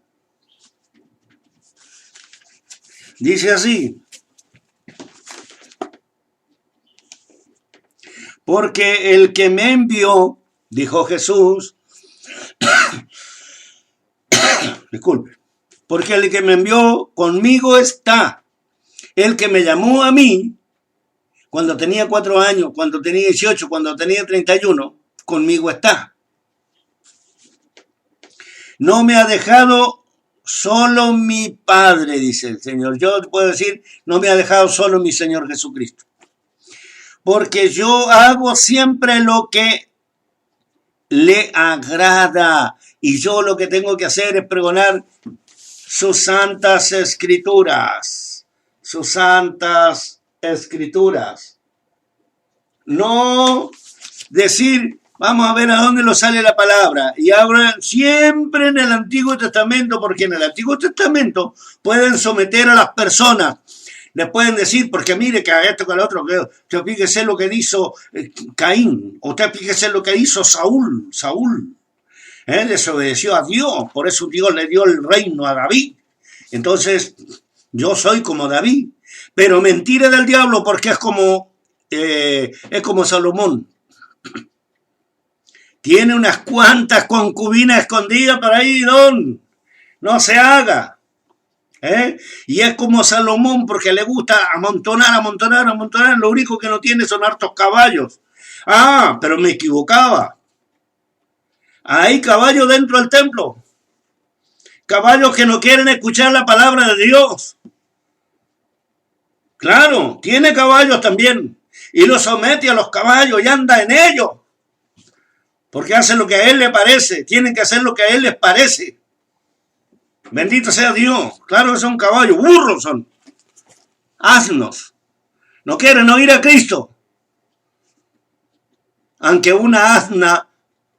Dice así. Porque el que me envió, dijo Jesús, disculpe, porque el que me envió conmigo está. El que me llamó a mí, cuando tenía 4 años, cuando tenía 18, cuando tenía 31, conmigo está. No me ha dejado solo mi Padre, dice el Señor. Yo puedo decir, no me ha dejado solo mi Señor Jesucristo. Porque yo hago siempre lo que le agrada. Y yo lo que tengo que hacer es pregonar sus santas escrituras. Sus santas escrituras. No decir, vamos a ver a dónde lo sale la palabra. Y hablan siempre en el Antiguo Testamento, porque en el Antiguo Testamento pueden someter a las personas. Le pueden decir, porque mire que a esto, que al otro, que usted fíjese lo que hizo Caín, usted fíjese lo que hizo Saúl. Desobedeció a Dios, por eso Dios le dio el reino a David. Entonces, yo soy como David, pero mentira del diablo, porque es como Salomón. Tiene unas cuantas concubinas escondidas por ahí, no se haga. Y es como Salomón, porque le gusta amontonar, lo único que no tiene son hartos caballos. Pero me equivocaba. Hay caballos dentro del templo, caballos que no quieren escuchar la palabra de Dios. Claro, tiene caballos también, y los somete a los caballos y anda en ellos, porque hacen lo que a él le parece, tienen que hacer lo que a él les parece. Bendito sea Dios. Claro que son caballos, burros son, asnos. No quieren oír a Cristo. Aunque una asna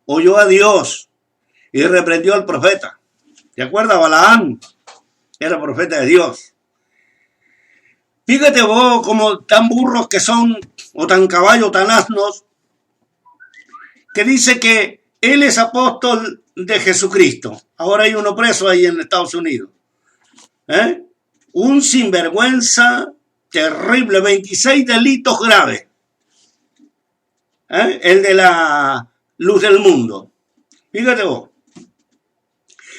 oyó a Dios y reprendió al profeta. ¿Te acuerdas? Balaam era profeta de Dios. Fíjate vos como tan burros que son, o tan caballos, tan asnos, que dice que él es apóstol de Jesucristo. Ahora hay uno preso ahí en Estados Unidos. Un sinvergüenza terrible, 26 delitos graves. El de la luz del mundo. Fíjate vos.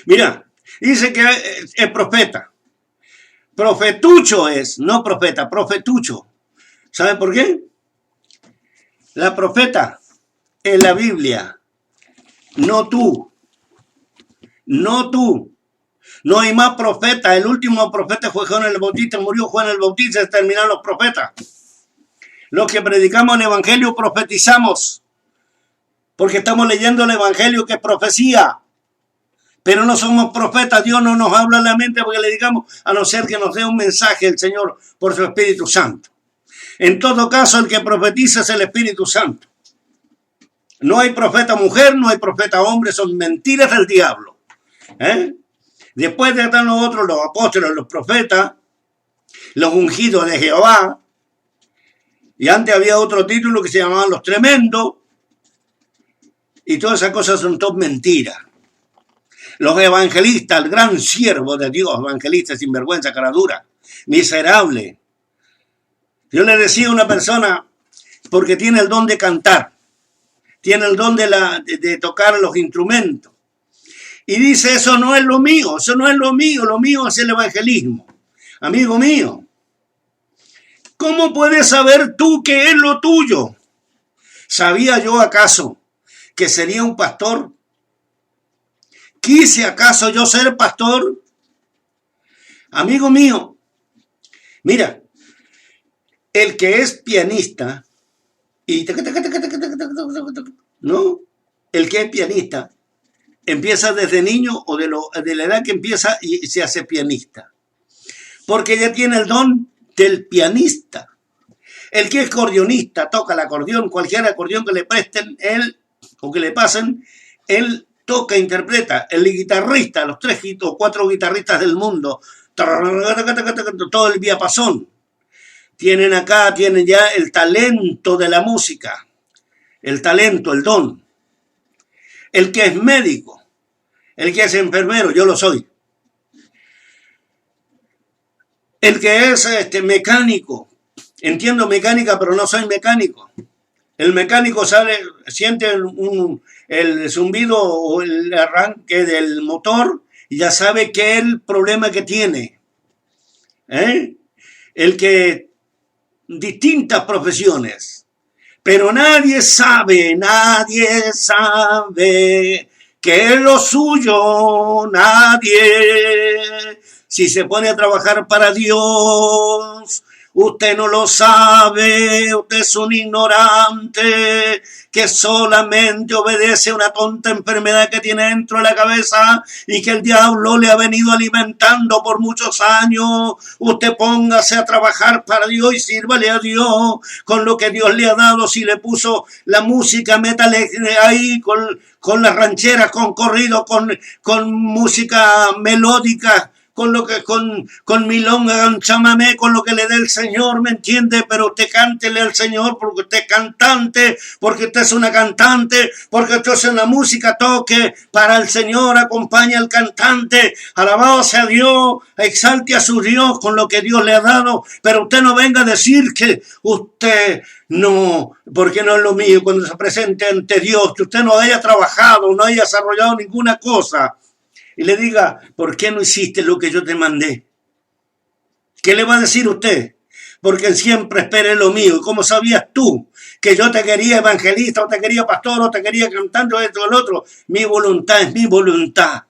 Mira, dice que es profeta. Profetucho es, no profeta, profetucho. ¿Saben por qué? La profeta es la Biblia. No tú. No tú. No hay más profeta. El último profeta fue Juan el Bautista. Murió Juan el Bautista. Se terminaron los profetas. Los que predicamos el Evangelio profetizamos. Porque estamos leyendo el Evangelio que es profecía. Pero no somos profetas. Dios no nos habla en la mente porque le digamos, a no ser que nos dé un mensaje el Señor por su Espíritu Santo. En todo caso, el que profetiza es el Espíritu Santo. No hay profeta mujer, no hay profeta hombre, son mentiras del diablo. Después de estar nosotros los apóstoles, los profetas, los ungidos de Jehová, y antes había otro título que se llamaban los tremendos, y todas esas cosas son todas mentiras. Los evangelistas, el gran siervo de Dios, evangelista sinvergüenza, cara dura, miserable. Yo le decía a una persona, porque tiene el don de cantar, tiene el don de tocar los instrumentos, y dice, eso no es lo mío es el evangelismo. Amigo mío, ¿cómo puedes saber tú qué es lo tuyo? ¿Sabía yo acaso que sería un pastor? ¿Quise acaso yo ser pastor? Amigo mío, mira, el que es pianista, ¿no? El que es pianista empieza desde niño o de la edad que empieza y se hace pianista. Porque ya tiene el don del pianista. El que es acordeonista toca el acordeón, cualquier acordeón que le presten él o que le pasen, él toca, interpreta. El guitarrista, los 3 o 4 guitarristas del mundo, todo el diapasón. Tienen ya el talento de la música, el talento, el don. El que es médico, el que es enfermero, yo lo soy. El que es mecánico, entiendo mecánica, pero no soy mecánico. El mecánico siente el zumbido o el arranque del motor y ya sabe qué es el problema que tiene. El que distintas profesiones, pero nadie sabe qué es lo suyo, nadie. Si se pone a trabajar para Dios, usted no lo sabe, usted es un ignorante que solamente obedece a una tonta enfermedad que tiene dentro de la cabeza y que el diablo le ha venido alimentando por muchos años. Usted póngase a trabajar para Dios y sírvale a Dios con lo que Dios le ha dado. Si le puso la música, métale ahí con las rancheras, con corrido, con música melódica, con milonga, con chamamé, con lo que le dé el Señor, ¿me entiende? Pero usted cántele al Señor porque usted es cantante, porque usted es una cantante, porque usted es una música, toque para el Señor, acompaña al cantante, alabado sea Dios, exalte a su Dios con lo que Dios le ha dado, pero usted no venga a decir que usted no, porque no es lo mío cuando se presente ante Dios, que usted no haya trabajado, no haya desarrollado ninguna cosa. Y le diga, ¿por qué no hiciste lo que yo te mandé? ¿Qué le va a decir usted? Porque siempre espere lo mío. ¿Y cómo sabías tú que yo te quería evangelista, o te quería pastor, o te quería cantante, o esto o lo otro? Mi voluntad es mi voluntad.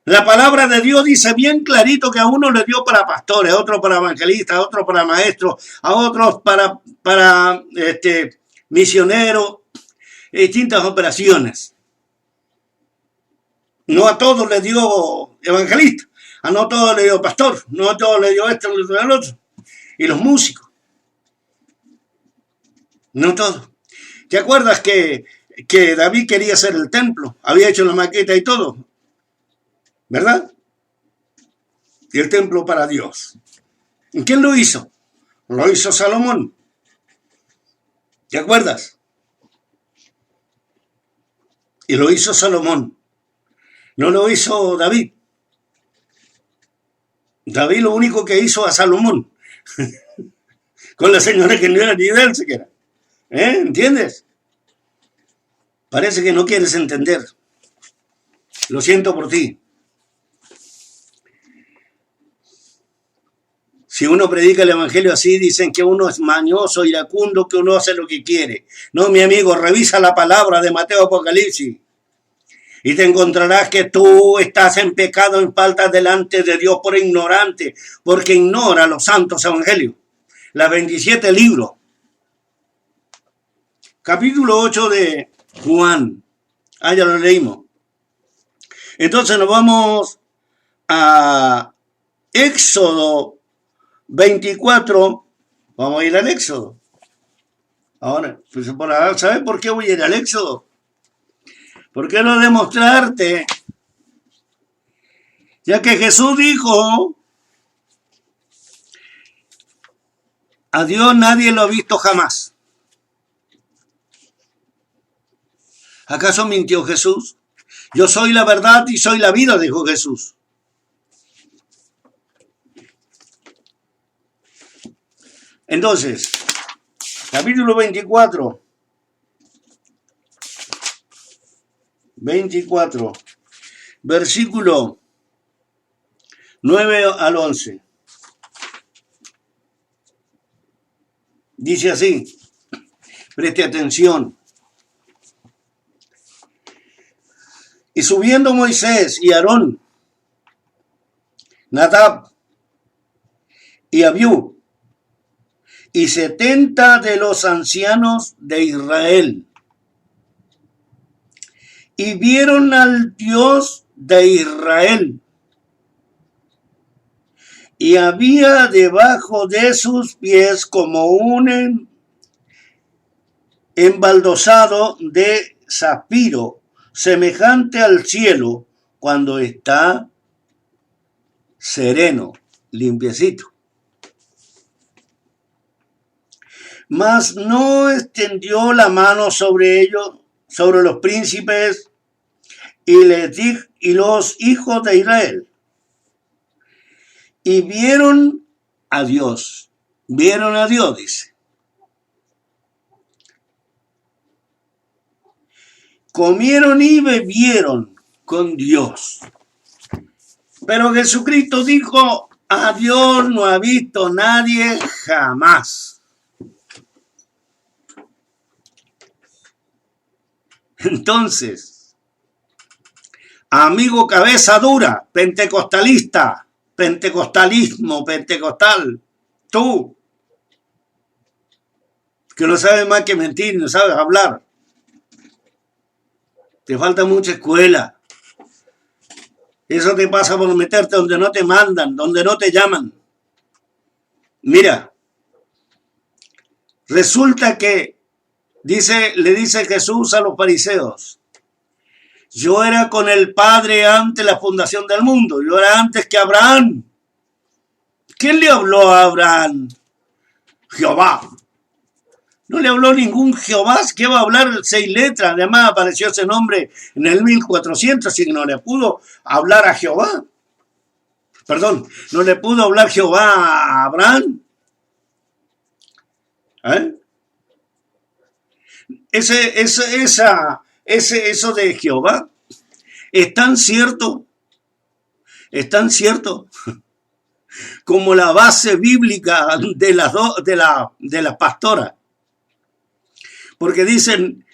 La palabra de Dios dice bien clarito que a uno le dio para pastores, a otro para evangelistas, a otro para maestros, a otros para misioneros, distintas operaciones. No a todos le dio evangelista, a no todos le dio pastor, no a todos le dio esto, el otro. Y los músicos. No todos. ¿Te acuerdas que David quería hacer el templo? Había hecho la maqueta y todo. ¿Verdad? Y el templo para Dios. ¿Y quién lo hizo? Lo hizo Salomón. ¿Te acuerdas? Y lo hizo Salomón. No lo hizo David. David lo único que hizo a Salomón. Con la señora que no era ni de él siquiera. ¿Entiendes? Parece que no quieres entender. Lo siento por ti. Si uno predica el evangelio así, dicen que uno es mañoso, iracundo, que uno hace lo que quiere. No, mi amigo, revisa la palabra de Mateo Apocalipsis. Y te encontrarás que tú estás en pecado, en falta delante de Dios por ignorante, porque ignora los santos evangelios, las 27 libros. Capítulo 8 de Juan. Ya lo leímos. Entonces nos vamos a Éxodo 24. Vamos a ir al Éxodo. Ahora, pues, ¿sabes por qué voy a ir al Éxodo? ¿Por qué no demostrarte? Ya que Jesús dijo, a Dios nadie lo ha visto jamás. ¿Acaso mintió Jesús? Yo soy la verdad y soy la vida, dijo Jesús. Entonces, capítulo 24, versículo 9 al 11. Dice así, preste atención. Y subiendo Moisés y Aarón, Nadab y Abiú, y 70 de los ancianos de Israel, y vieron al Dios de Israel, y había debajo de sus pies como un embaldosado de zafiro, semejante al cielo cuando está sereno, limpiecito. Mas no extendió la mano sobre ellos, sobre los príncipes y los hijos de Israel. Y vieron a Dios, dice. Comieron y bebieron con Dios. Pero Jesucristo dijo, a Dios no ha visto nadie jamás. Entonces, amigo cabeza dura, pentecostalista, pentecostal, tú, que no sabes más que mentir, no sabes hablar. Te falta mucha escuela. Eso te pasa por meterte donde no te mandan, donde no te llaman. Mira, resulta que le dice Jesús a los fariseos, yo era con el Padre antes de la fundación del mundo, yo era antes que Abraham. ¿Quién le habló a Abraham? Jehová. No le habló ningún Jehová, que va a hablar 6 letras. Además apareció ese nombre en el 1400 y no le pudo hablar a Jehová. Perdón, no le pudo hablar Jehová a Abraham. Eso de Jehová es tan cierto como la base bíblica de las pastoras. Porque dicen,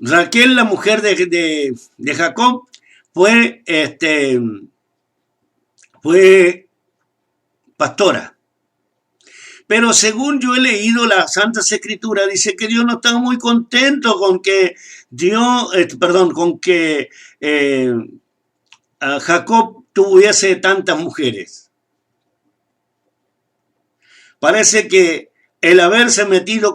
Raquel, la mujer de Jacob, fue pastora. Pero según yo he leído las Santas Escrituras, dice que Dios no estaba muy contento con que Jacob tuviese tantas mujeres. Parece que el haberse metido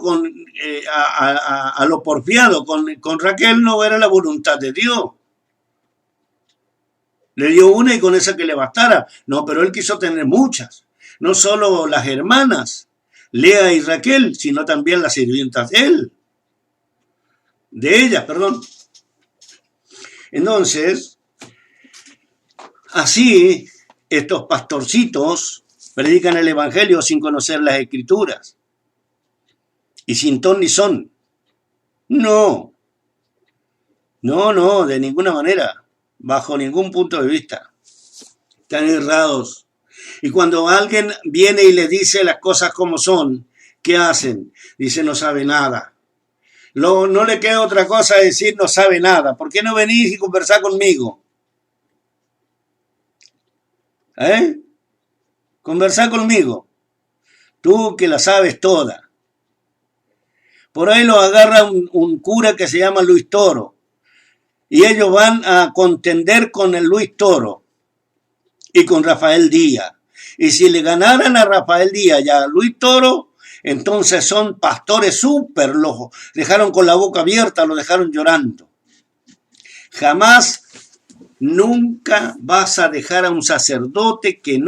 a lo porfiado con Raquel no era la voluntad de Dios. Le dio una y con esa que le bastara. No, pero él quiso tener muchas. No solo las hermanas, Lea y Raquel, sino también las sirvientas de ella, perdón. Entonces, así, estos pastorcitos predican el evangelio sin conocer las escrituras. Y sin ton ni son. No, de ninguna manera, bajo ningún punto de vista. Están errados. Y cuando alguien viene y le dice las cosas como son, ¿qué hacen? Dice, no sabe nada. No le queda otra cosa decir, no sabe nada. ¿Por qué no venís y conversar conmigo? Conversar conmigo. Tú que la sabes toda. Por ahí lo agarra un cura que se llama Luis Toro. Y ellos van a contender con el Luis Toro y con Rafael Díaz. Y si le ganaran a Rafael Díaz y a Luis Toro, Entonces son pastores súper, los dejaron con la boca abierta, los dejaron llorando. Jamás, nunca vas a dejar a un sacerdote que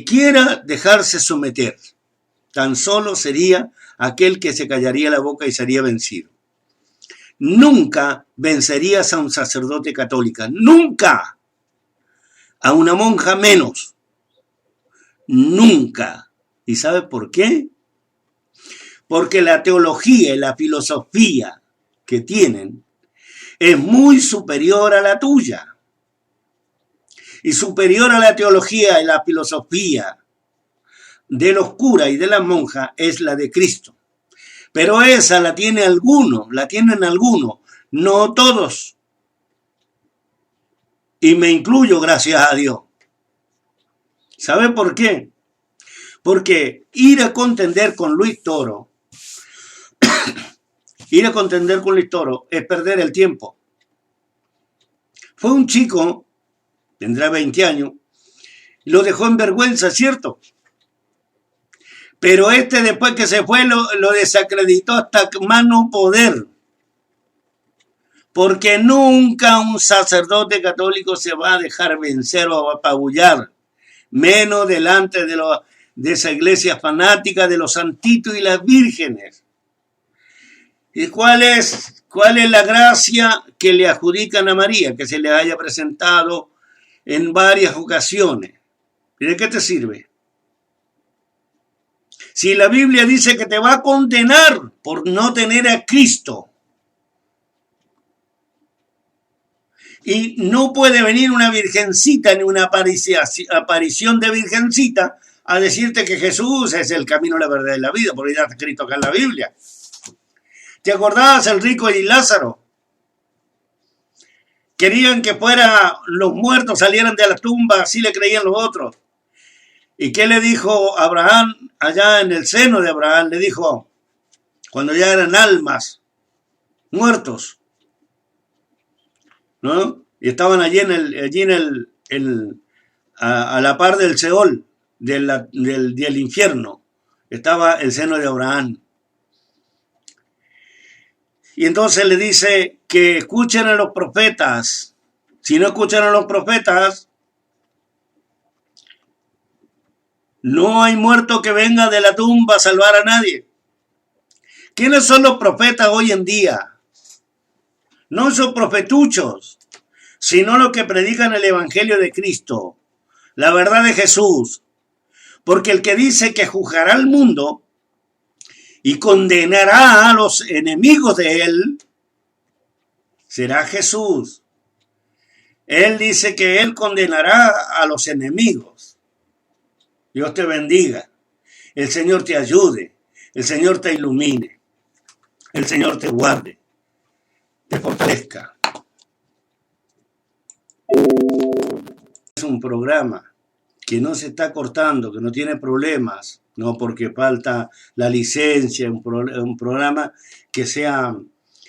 quiera dejarse someter. Tan solo sería aquel que se callaría la boca y sería vencido. Nunca vencerías a un sacerdote católico, nunca. A una monja menos, nunca. ¿Y sabe por qué? Porque la teología y la filosofía que tienen es muy superior a la tuya. Y superior a la teología y la filosofía de los curas y de las monjas es la de Cristo. Pero esa la tienen algunos, no todos. Y me incluyo, gracias a Dios. ¿Sabe por qué? Porque ir a contender con Luis Toro es perder el tiempo. Fue un chico, tendrá 20 años, lo dejó en vergüenza, ¿cierto? Pero después que se fue lo desacreditó hasta más no poder. Porque nunca un sacerdote católico se va a dejar vencer o apabullar, menos delante de esa iglesia fanática de los santitos y las vírgenes. ¿Y cuál es la gracia que le adjudican a María? Que se le haya presentado en varias ocasiones. ¿Y de qué te sirve? Si la Biblia dice que te va a condenar por no tener a Cristo, y no puede venir una virgencita ni una aparición de virgencita a decirte que Jesús es el camino, la verdad y la vida, porque ya está escrito acá en la Biblia. ¿Te acordabas el rico y Lázaro? Querían que los muertos salieran de la tumba, así le creían los otros. ¿Y qué le dijo Abraham allá en el seno de Abraham? Le dijo, cuando ya eran almas, muertos, ¿no? Y estaban allí a la par del Seol, del infierno, estaba el seno de Abraham. Y entonces le dice que escuchen a los profetas. Si no escuchan a los profetas, no hay muerto que venga de la tumba a salvar a nadie. ¿Quiénes son los profetas hoy en día? No son profetuchos, sino los que predican el Evangelio de Cristo, la verdad de Jesús. Porque el que dice que juzgará al mundo y condenará a los enemigos de él, será Jesús. Él dice que él condenará a los enemigos. Dios te bendiga, el Señor te ayude, el Señor te ilumine, el Señor te guarde, te fortalezca. Es un programa que no se está cortando, que no tiene problemas, no porque falta la licencia, un programa que sea,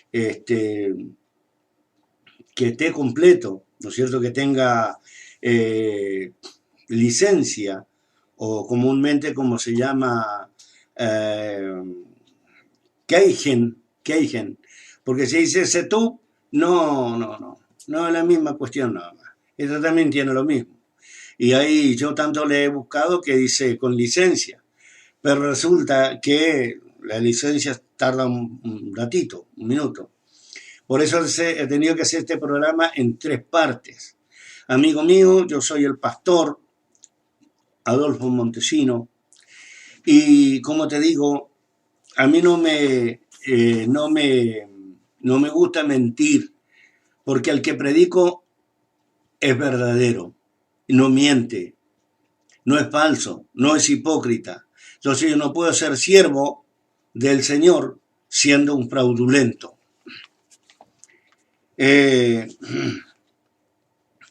que esté completo, ¿no es cierto? Que tenga licencia, o comúnmente como se llama, Keigen, porque si dice Setú, no es la misma cuestión nada más. Esta también tiene lo mismo. Y ahí yo tanto le he buscado que dice con licencia, pero resulta que la licencia tarda un ratito, un minuto. Por eso he tenido que hacer este programa en 3 partes. Amigo mío, yo soy el pastor Adolfo Montesino, y como te digo, a mí no me gusta mentir, porque el que predico es verdadero, no miente, no es falso, no es hipócrita. Entonces yo no puedo ser siervo del Señor siendo un fraudulento.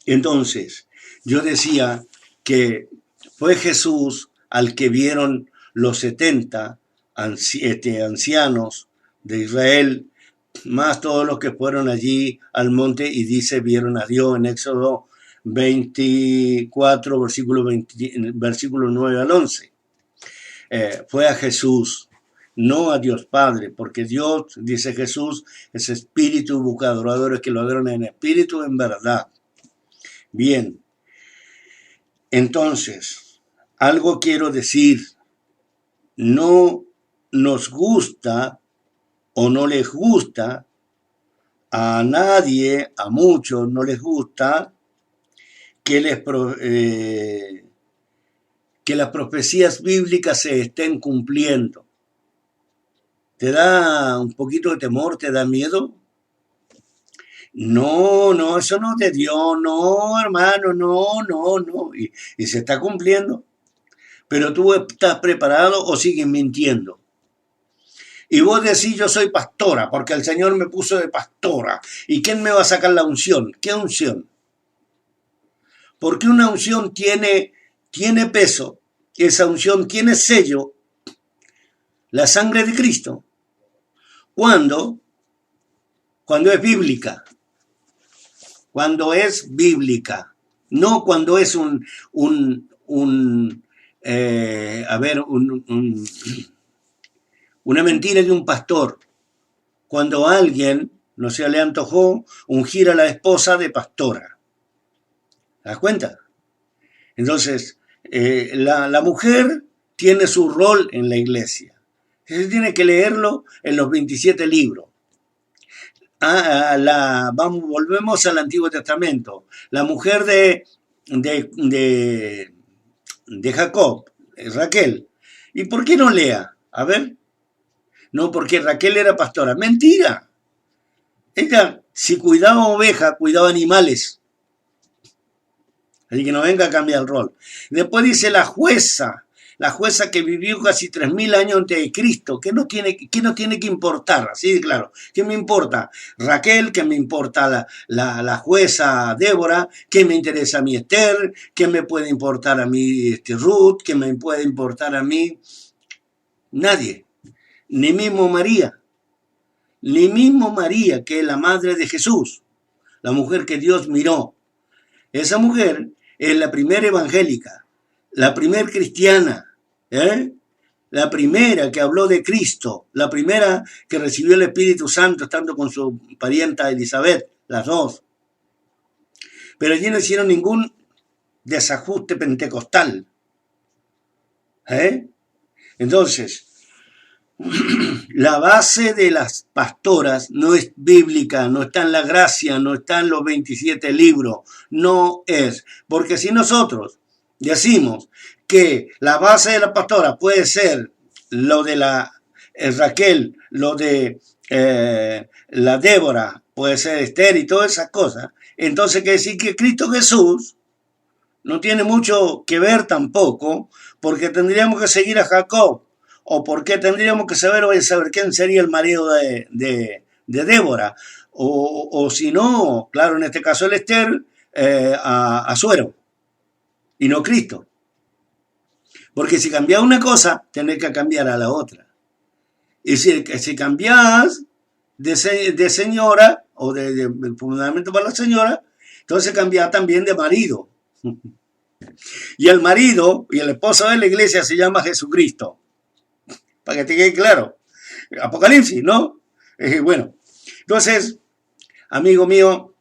Entonces, yo decía que fue Jesús al que vieron los 70 ancianos de Israel, más todos los que fueron allí al monte, y dice, vieron a Dios en Éxodo 24, versículo 9 al 11. fue a Jesús, no a Dios Padre, porque Dios, dice Jesús, es espíritu y busca adoradores que lo adoran en espíritu y en verdad. Bien, entonces, algo quiero decir, no nos gusta o no les gusta, a nadie, a muchos no les gusta que que las profecías bíblicas se estén cumpliendo. ¿Te da un poquito de temor? ¿Te da miedo? No, no, eso no es de Dios, no, hermano, no, no, no. Y se está cumpliendo. Pero tú estás preparado o sigues mintiendo. Y vos decís, yo soy pastora, porque el Señor me puso de pastora. ¿Y quién me va a sacar la unción? ¿Qué unción? Porque una unción tiene peso, esa unción tiene sello, la sangre de Cristo, cuando es bíblica, no cuando es una mentira de un pastor, cuando a alguien, no se le antojó ungir a la esposa de pastora. ¿Te das cuenta? Entonces, la mujer tiene su rol en la iglesia. Se tiene que leerlo en los 27 libros. Volvemos al Antiguo Testamento. La mujer de Jacob, Raquel. ¿Y por qué no Lea? A ver. No, porque Raquel era pastora. Mentira. Ella, si cuidaba ovejas, cuidaba animales. Así que no venga a cambiar el rol. Después dice la jueza que vivió casi 3000 años antes de Cristo, que no tiene que importar, así de claro. ¿Qué me importa? Raquel, ¿qué me importa la jueza Débora? ¿Qué me interesa a mí Esther? ¿Qué me puede importar a mí Ruth? ¿Qué me puede importar a mí? Nadie. Ni mismo María, que es la madre de Jesús, la mujer que Dios miró. Esa mujer es la primera evangélica, la primera cristiana, la primera que habló de Cristo, la primera que recibió el Espíritu Santo estando con su parienta Elizabeth, las dos. Pero allí no hicieron ningún desajuste pentecostal. Entonces, la base de las pastoras no es bíblica, no está en la gracia, no está en los 27 libros, no es. Porque si nosotros decimos que la base de la pastora puede ser lo de la Raquel, lo de la Débora, puede ser Esther y todas esas cosas, entonces quiere decir que Cristo Jesús no tiene mucho que ver tampoco, porque tendríamos que seguir a Jacob. ¿O por qué tendríamos que saber quién sería el marido de Débora? O si no, claro, en este caso el Esther, a Suero, y no Cristo. Porque si cambias una cosa, tenés que cambiar a la otra. Y si cambias de señora, o de fundamento para la señora, entonces cambia también de marido. Y el marido y el esposo de la iglesia se llama Jesucristo. Para que te quede claro. Apocalipsis, ¿no? Bueno, entonces, amigo mío,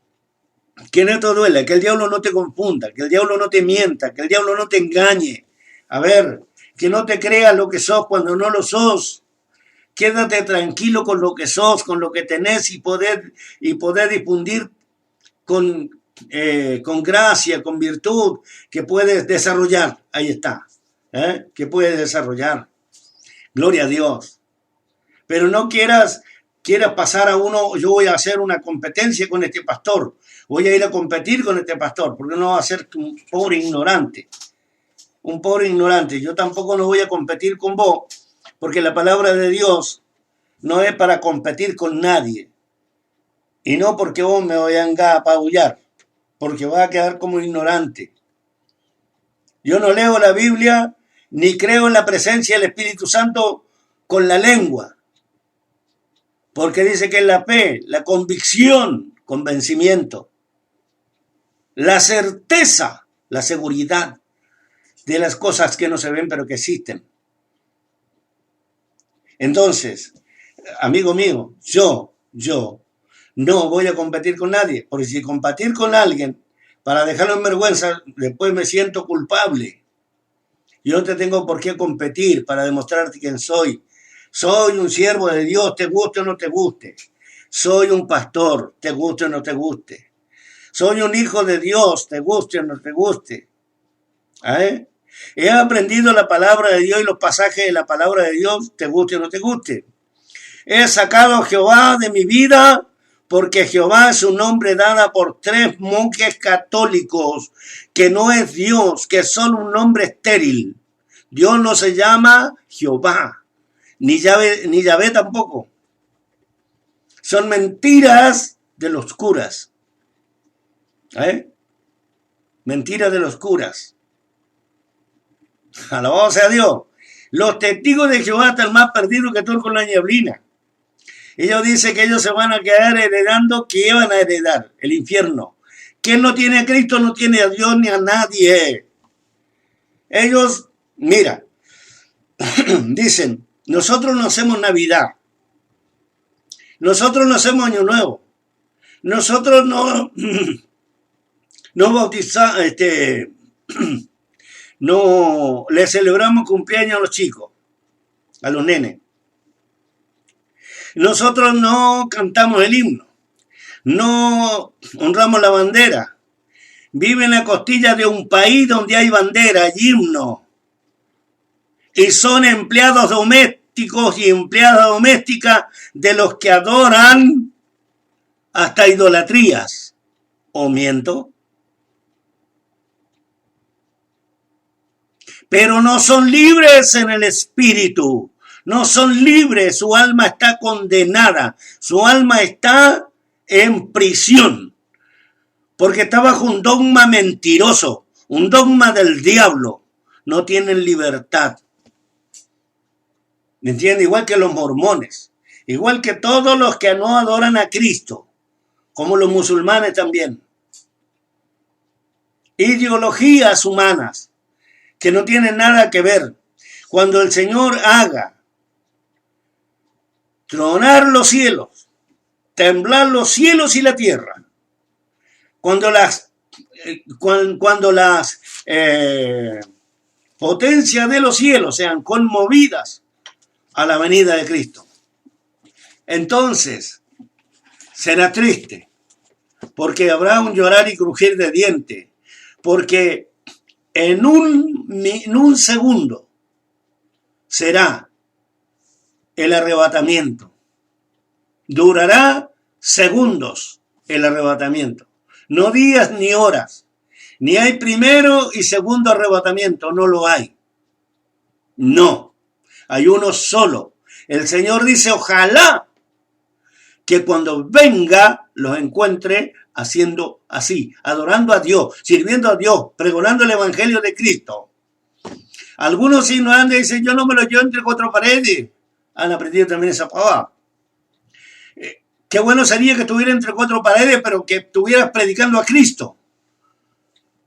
que no te duele, que el diablo no te confunda, que el diablo no te mienta, que el diablo no te engañe. A ver, que no te creas lo que sos cuando no lo sos. Quédate tranquilo con lo que sos, con lo que tenés y poder difundir con gracia, con virtud, que puedes desarrollar. Ahí está. Que puedes desarrollar. Gloria a Dios. Pero no quieras pasar a uno, yo voy a hacer una competencia con este pastor, voy a ir a competir con este pastor, porque no va a ser un pobre ignorante. Un pobre ignorante. Yo tampoco no voy a competir con vos, porque la palabra de Dios no es para competir con nadie. Y no porque vos me vayan a apabullar, porque vas a quedar como ignorante. Yo no leo la Biblia ni creo en la presencia del Espíritu Santo con la lengua. Porque dice que es la fe, la convicción, convencimiento, la certeza, la seguridad de las cosas que no se ven pero que existen. Entonces, amigo mío, yo no voy a competir con nadie, porque si competir con alguien para dejarlo en vergüenza, después me siento culpable. Yo no te tengo por qué competir para demostrarte quién soy. Soy un siervo de Dios, te guste o no te guste. Soy un pastor, te guste o no te guste. Soy un hijo de Dios, te guste o no te guste. ¿Eh? He aprendido la palabra de Dios y los pasajes de la palabra de Dios, te guste o no te guste. He sacado a Jehová de mi vida porque Jehová es un nombre dada por 3 monjes católicos, que no es Dios, que es solo un nombre estéril. Dios no se llama Jehová, ni Yahvé tampoco. Son mentiras de los curas. Mentiras de los curas. Alabado sea Dios. Los testigos de Jehová están más perdidos que tú con la nieblina. Ellos dicen que ellos se van a quedar heredando, ¿qué van a heredar? El infierno. Quien no tiene a Cristo no tiene a Dios ni a nadie. Ellos, mira, dicen, nosotros no hacemos Navidad. Nosotros no hacemos Año Nuevo. Nosotros no bautizamos, no le celebramos cumpleaños a los chicos, a los nenes. Nosotros no cantamos el himno, no honramos la bandera. Vive en la costilla de un país donde hay bandera, hay himno. Y son empleados domésticos y empleadas domésticas de los que adoran hasta idolatrías. ¿O miento? Pero no son libres en el espíritu. No son libres, su alma está condenada, su alma está en prisión, porque está bajo un dogma mentiroso, un dogma del diablo. No tienen libertad. ¿Me entiende? Igual que los mormones, igual que todos los que no adoran a Cristo, como los musulmanes también. Ideologías humanas que no tienen nada que ver. Cuando el Señor haga tronar los cielos, temblar los cielos y la tierra, cuando las potencias de los cielos sean conmovidas a la venida de Cristo, entonces será triste, porque habrá un llorar y crujir de dientes, porque en un segundo será el arrebatamiento. Durará segundos el arrebatamiento. No días ni horas. Ni hay primero y segundo arrebatamiento. No lo hay. No. Hay uno solo. El Señor dice, ojalá que cuando venga los encuentre haciendo así, adorando a Dios, sirviendo a Dios, pregonando el evangelio de Cristo. Algunos ignorantes dicen, yo no me lo llevo entre 4 paredes. Han aprendido también esa pavada. Qué bueno sería que estuviera entre 4 paredes, pero que estuvieras predicando a Cristo.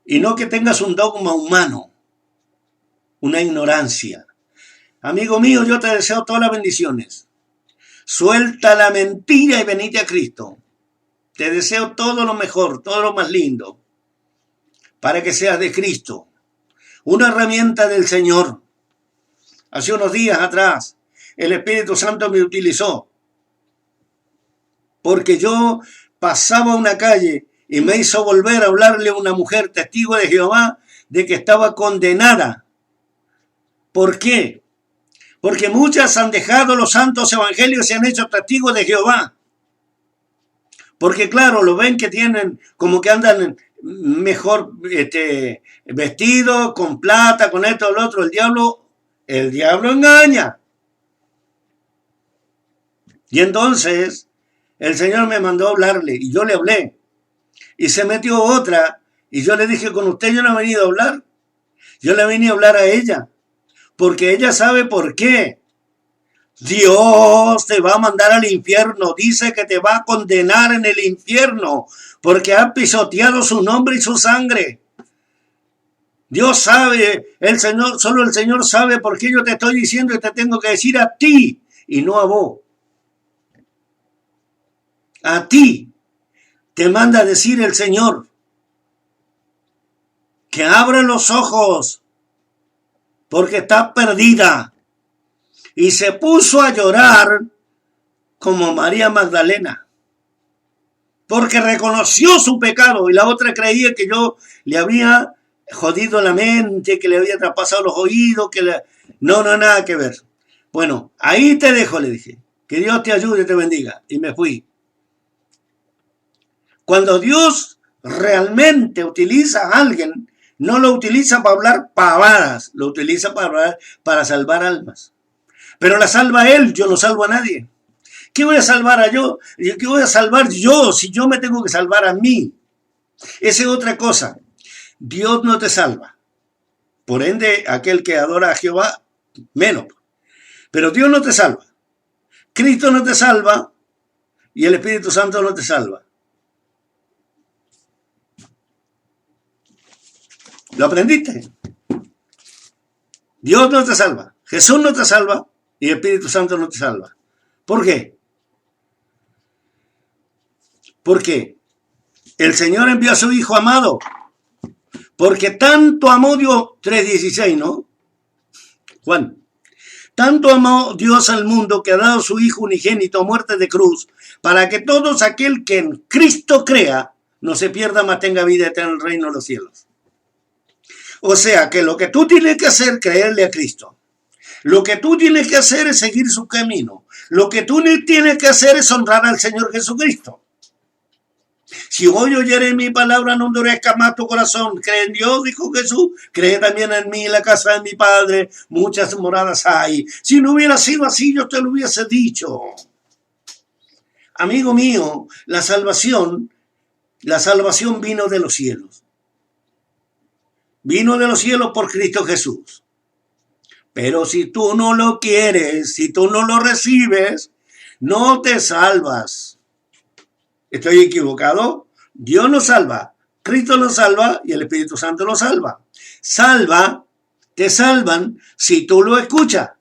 Y no que tengas un dogma humano, una ignorancia. Amigo mío, yo te deseo todas las bendiciones. Suelta la mentira y venite a Cristo. Te deseo todo lo mejor, todo lo más lindo, para que seas de Cristo. Una herramienta del Señor. Hace unos días atrás, el Espíritu Santo me utilizó, porque yo pasaba una calle y me hizo volver a hablarle a una mujer testigo de Jehová de que estaba condenada. ¿Por qué? Porque muchas han dejado los santos evangelios y se han hecho testigos de Jehová. Porque claro, lo ven que tienen, como que andan mejor vestidos, con plata, con esto, lo otro. El diablo engaña. Y entonces el Señor me mandó a hablarle y yo le hablé. Y se metió otra y yo le dije, con usted yo no he venido a hablar. Yo le vine a hablar a ella. Porque ella sabe por qué. Dios te va a mandar al infierno. Dice que te va a condenar en el infierno. Porque has pisoteado su nombre y su sangre. Dios sabe, solo el Señor sabe por qué yo te estoy diciendo y te tengo que decir a ti. y no a vos. A ti te manda a decir el Señor que abre los ojos porque está perdida. Y se puso a llorar como María Magdalena, porque reconoció su pecado, y la otra creía que yo le había jodido la mente, que le había traspasado los oídos, No, nada que ver. Bueno, ahí te dejo, le dije. Que Dios te ayude y te bendiga. Y me fui. Cuando Dios realmente utiliza a alguien, no lo utiliza para hablar pavadas, lo utiliza para salvar almas. Pero la salva Él, yo no salvo a nadie. ¿Qué voy a salvar a yo? ¿Qué voy a salvar yo si yo me tengo que salvar a mí? Esa es otra cosa. Dios no te salva. Por ende, aquel que adora a Jehová, menos. Pero Dios no te salva. Cristo no te salva y el Espíritu Santo no te salva. ¿Lo aprendiste? Dios no te salva. Jesús no te salva y el Espíritu Santo no te salva. ¿Por qué? Porque el Señor envió a su Hijo amado. Porque tanto amó Dios, 3:16, ¿no? Juan. Tanto amó Dios al mundo que ha dado su Hijo unigénito a muerte de cruz, para que todos aquel que en Cristo crea no se pierda, mas tenga vida eterna en el reino de los cielos. O sea que lo que tú tienes que hacer es creerle a Cristo. Lo que tú tienes que hacer es seguir su camino. Lo que tú tienes que hacer es honrar al Señor Jesucristo. Si hoy oyere mi palabra, no endurezca más tu corazón. Cree en Dios, dijo Jesús. Cree también en mí, en la casa de mi Padre. Muchas moradas hay. Si no hubiera sido así, yo te lo hubiese dicho. Amigo mío, la salvación vino de los cielos. Vino de los cielos por Cristo Jesús. Pero si tú no lo quieres, si tú no lo recibes, no te salvas. ¿Estoy equivocado? Dios nos salva, Cristo nos salva y el Espíritu Santo nos salva. Te salvan si tú lo escuchas.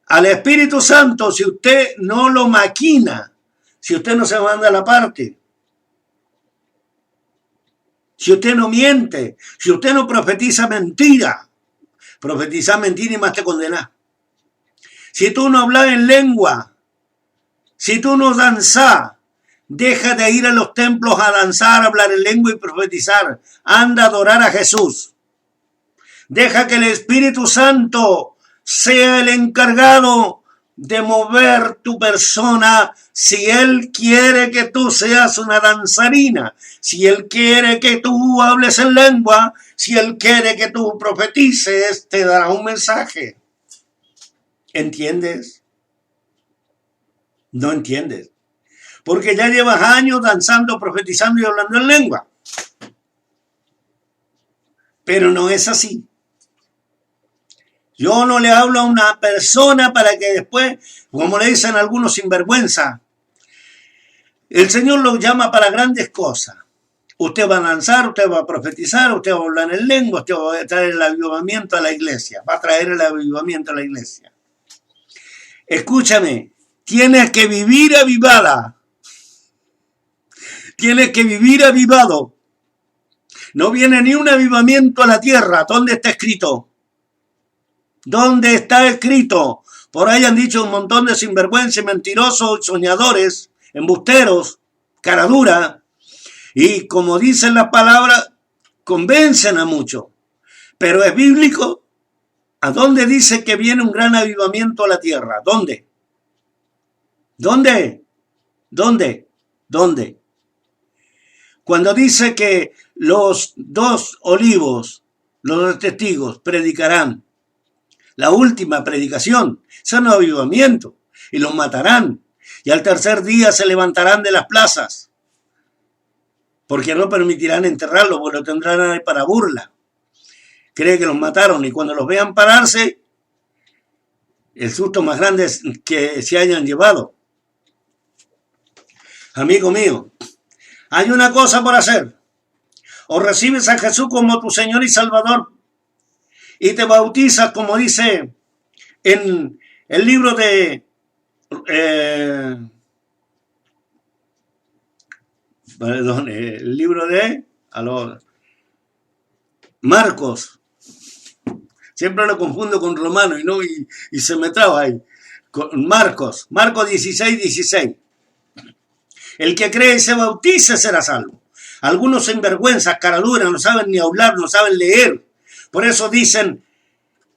Al Espíritu Santo, si usted no lo maquina, si usted no se manda a la parte, si usted no miente, si usted no profetiza mentira y más te condena. Si tú no hablas en lengua, si tú no danzas, deja de ir a los templos a danzar, a hablar en lengua y profetizar. Anda a adorar a Jesús. Deja que el Espíritu Santo sea el encargado de mover tu persona. Si Él quiere que tú seas una danzarina, si Él quiere que tú hables en lengua, si Él quiere que tú profetices, te dará un mensaje. ¿Entiendes? No entiendes. Porque ya llevas años danzando, profetizando y hablando en lengua. Pero no es así. Yo no le hablo a una persona para que después, como le dicen algunos sinvergüenza, el Señor lo llama para grandes cosas. Usted va a danzar, usted va a profetizar, usted va a hablar en lengua, usted va a traer el avivamiento a la iglesia. Va a traer el avivamiento a la iglesia. Escúchame, tienes que vivir avivada. Tienes que vivir avivado. No viene ni un avivamiento a la tierra. ¿Dónde está escrito? ¿Dónde está escrito? Por ahí han dicho un montón de sinvergüenzas, mentirosos, soñadores, embusteros, cara dura. Y como dicen las palabras, convencen a muchos. Pero es bíblico. ¿A dónde dice que viene un gran avivamiento a la tierra? ¿Dónde? ¿Dónde? ¿Dónde? ¿Dónde? Cuando dice que los 2 olivos, los 2 testigos, predicarán la última predicación, eso no es avivamiento, y los matarán, y al tercer día se levantarán de las plazas, porque no permitirán enterrarlos, porque lo tendrán ahí para burla. Cree que los mataron, y cuando los vean pararse, el susto más grande es que se hayan llevado. Amigo mío, hay una cosa por hacer. O recibes a Jesús como tu Señor y Salvador y te bautizas, como dice en El libro de el libro de Marcos. Siempre lo confundo con Romano y se me traba ahí. Con Marcos 16:16. El que cree y se bautice será salvo. Algunos sinvergüenzas, caraduras, no saben ni hablar, no saben leer. Por eso dicen,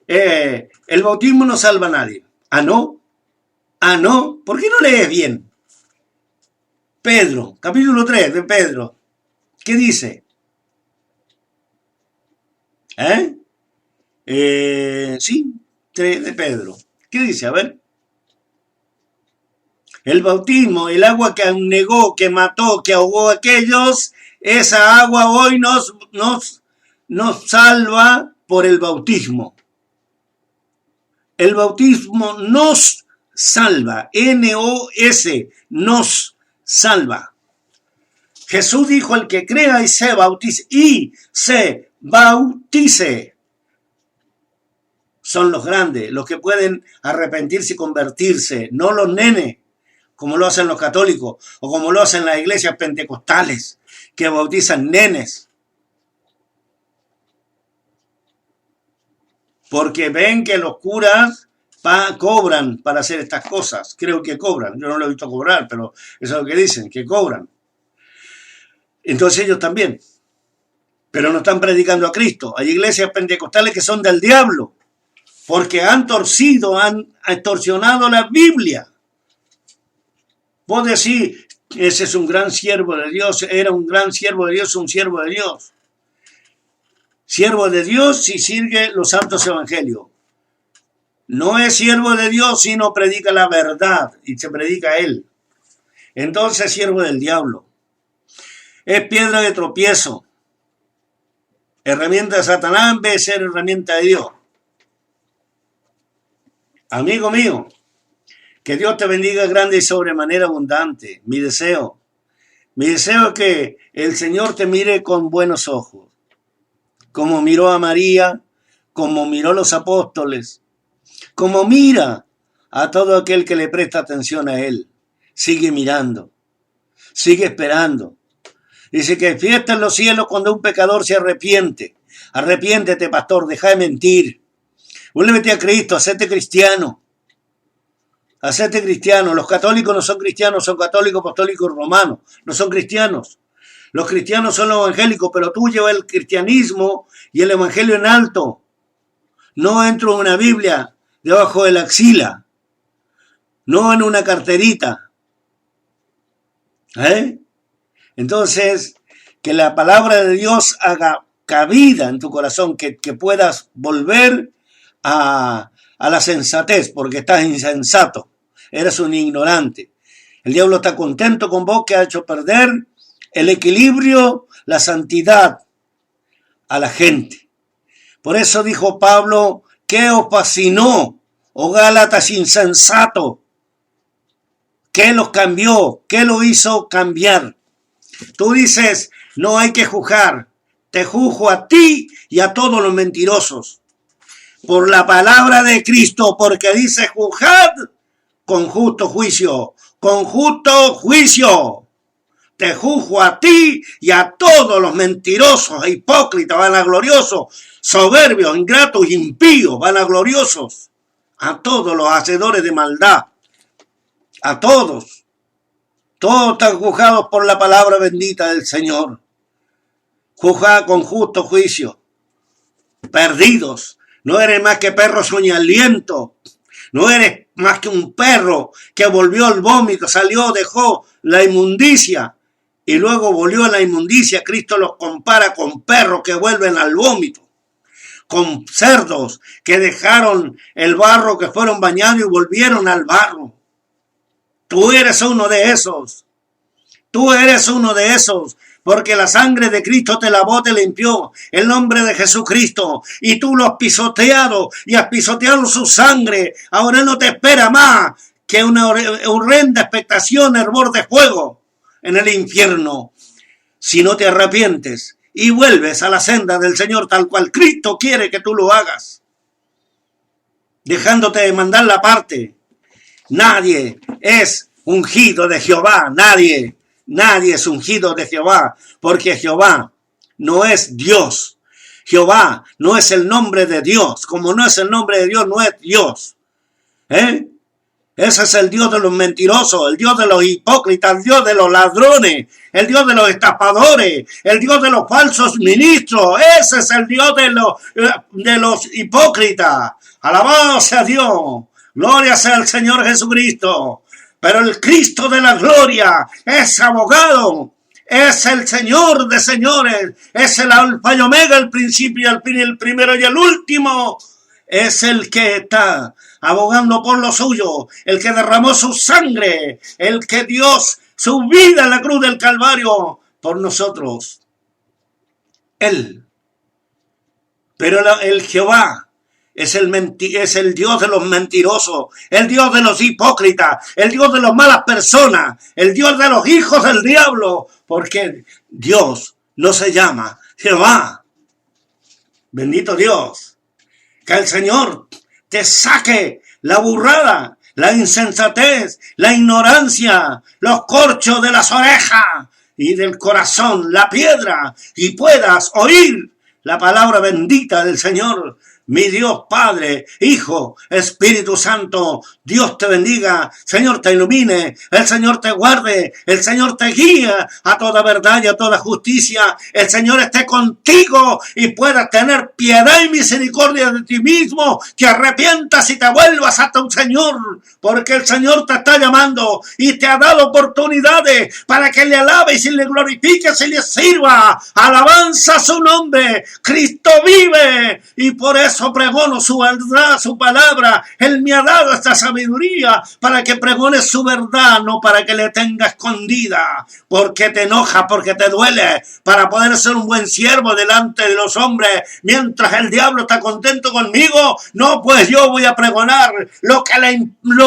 el bautismo no salva a nadie. ¿Ah, no? ¿Ah, no? ¿Por qué no lees bien? Pedro, capítulo 3 de Pedro. ¿Qué dice? Sí, 3 de Pedro. ¿Qué dice? A ver. El bautismo, el agua que negó, que mató, que ahogó a aquellos, esa agua hoy nos salva por el bautismo. El bautismo nos salva, N-O-S, nos salva. Jesús dijo, el que crea y se bautice, son los grandes, los que pueden arrepentirse y convertirse, no los nenes, como lo hacen los católicos, o como lo hacen las iglesias pentecostales, que bautizan nenes. Porque ven que los curas cobran para hacer estas cosas. Creo que cobran. Yo no lo he visto cobrar, pero eso es lo que dicen, que cobran. Entonces ellos también. Pero no están predicando a Cristo. Hay iglesias pentecostales que son del diablo, porque han extorsionado la Biblia. Vos decís, ese es un gran siervo de Dios, era un gran siervo de Dios, un siervo de Dios. Siervo de Dios si sirve los santos evangelios. No es siervo de Dios si no predica la verdad y se predica a él. Entonces es siervo del diablo. Es piedra de tropiezo. Herramienta de Satanás en vez de ser herramienta de Dios. Amigo mío, que Dios te bendiga grande y sobremanera abundante. Mi deseo es que el Señor te mire con buenos ojos, como miró a María, como miró a los apóstoles, como mira a todo aquel que le presta atención a Él. Sigue mirando, sigue esperando. Dice que fiesta en los cielos cuando un pecador se arrepiente. Arrepiéntete, pastor, deja de mentir. Vuélvete a Cristo, hacete cristiano. Hacete cristiano. Los católicos no son cristianos, son católicos, apostólicos, romanos. No son cristianos. Los cristianos son los evangélicos, pero tú llevas el cristianismo y el evangelio en alto. No entro en una Biblia debajo de la axila. No en una carterita. Entonces, que la palabra de Dios haga cabida en tu corazón, que puedas volver a la sensatez, porque estás insensato, eres un ignorante. El diablo está contento con vos, que ha hecho perder el equilibrio, la santidad a la gente. Por eso dijo Pablo, ¿qué os fascinó, oh Gálatas insensato? ¿Qué los cambió? ¿Qué lo hizo cambiar? Tú dices, no hay que juzgar. Te juzgo a ti y a todos los mentirosos. Por la palabra de Cristo, porque dice, juzgad con justo juicio. Con justo juicio. Te juzgo a ti y a todos los mentirosos, hipócritas, vanagloriosos, soberbios, ingratos, impíos, vanagloriosos. A todos los hacedores de maldad. A todos. Todos están juzgados por la palabra bendita del Señor. Juzgad con justo juicio. Perdidos. No eres más que perro soñaliento. No eres más que un perro que volvió al vómito, salió, dejó la inmundicia y luego volvió a la inmundicia. Cristo los compara con perros que vuelven al vómito, con cerdos que dejaron el barro, que fueron bañados y volvieron al barro. Tú eres uno de esos. Tú eres uno de esos. Porque la sangre de Cristo te lavó, te limpió. El nombre de Jesucristo. Y tú lo has pisoteado. Y has pisoteado su sangre. Ahora no te espera más que una horrenda expectación, hervor de fuego en el infierno. Si no te arrepientes y vuelves a la senda del Señor tal cual Cristo quiere que tú lo hagas. dejándote de mandar la parte. Nadie es ungido de Jehová, nadie es ungido de Jehová, porque Jehová no es Dios. Jehová no es el nombre de Dios. Como no es el nombre de Dios, no es Dios. Ese es el Dios de los mentirosos, el Dios de los hipócritas, el Dios de los ladrones, el Dios de los estafadores, el Dios de los falsos ministros. Ese es el Dios de los hipócritas. Alabado sea Dios. Gloria sea al Señor Jesucristo. Pero el Cristo de la gloria es abogado. Es el Señor de señores. Es el alfa y omega, el principio y el fin, el primero y el último. Es el que está abogando por lo suyo, el que derramó su sangre, el que dio su vida en la cruz del Calvario por nosotros. Él. Pero el Jehová es el Dios de los mentirosos, el Dios de los hipócritas, el Dios de las malas personas, el Dios de los hijos del diablo, porque Dios no se llama Jehová. Bendito Dios. Que el Señor te saque la burrada, la insensatez, la ignorancia, los corchos de las orejas y del corazón, la piedra, y puedas oír la palabra bendita del Señor. Mi Dios Padre, Hijo, Espíritu Santo, Dios te bendiga, Señor te ilumine, el Señor te guarde, el Señor te guía a toda verdad y a toda justicia, el Señor esté contigo y puedas tener piedad y misericordia de ti mismo, que arrepientas y te vuelvas a tu Señor, porque el Señor te está llamando y te ha dado oportunidades para que le alabes y le glorifiques y le sirva. Alabanza a su nombre, Cristo vive y por eso pregono su verdad, su palabra. Él me ha dado esta sabiduría para que pregones su verdad, no para que le tenga escondida, porque te enoja, porque te duele, para poder ser un buen siervo delante de los hombres, mientras el diablo está contento conmigo. No, pues yo voy a pregonar lo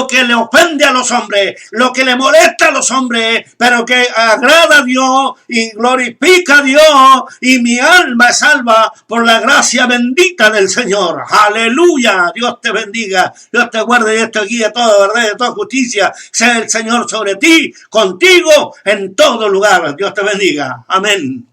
que le ofende a los hombres, lo que le molesta a los hombres, pero que agrada a Dios y glorifica a Dios, y mi alma es salva por la gracia bendita del Señor. Aleluya. Dios te bendiga, Dios te guarde y Dios te guíe a toda verdad y a toda justicia. Sea el Señor sobre ti, contigo, en todo lugar. Dios te bendiga. Amén.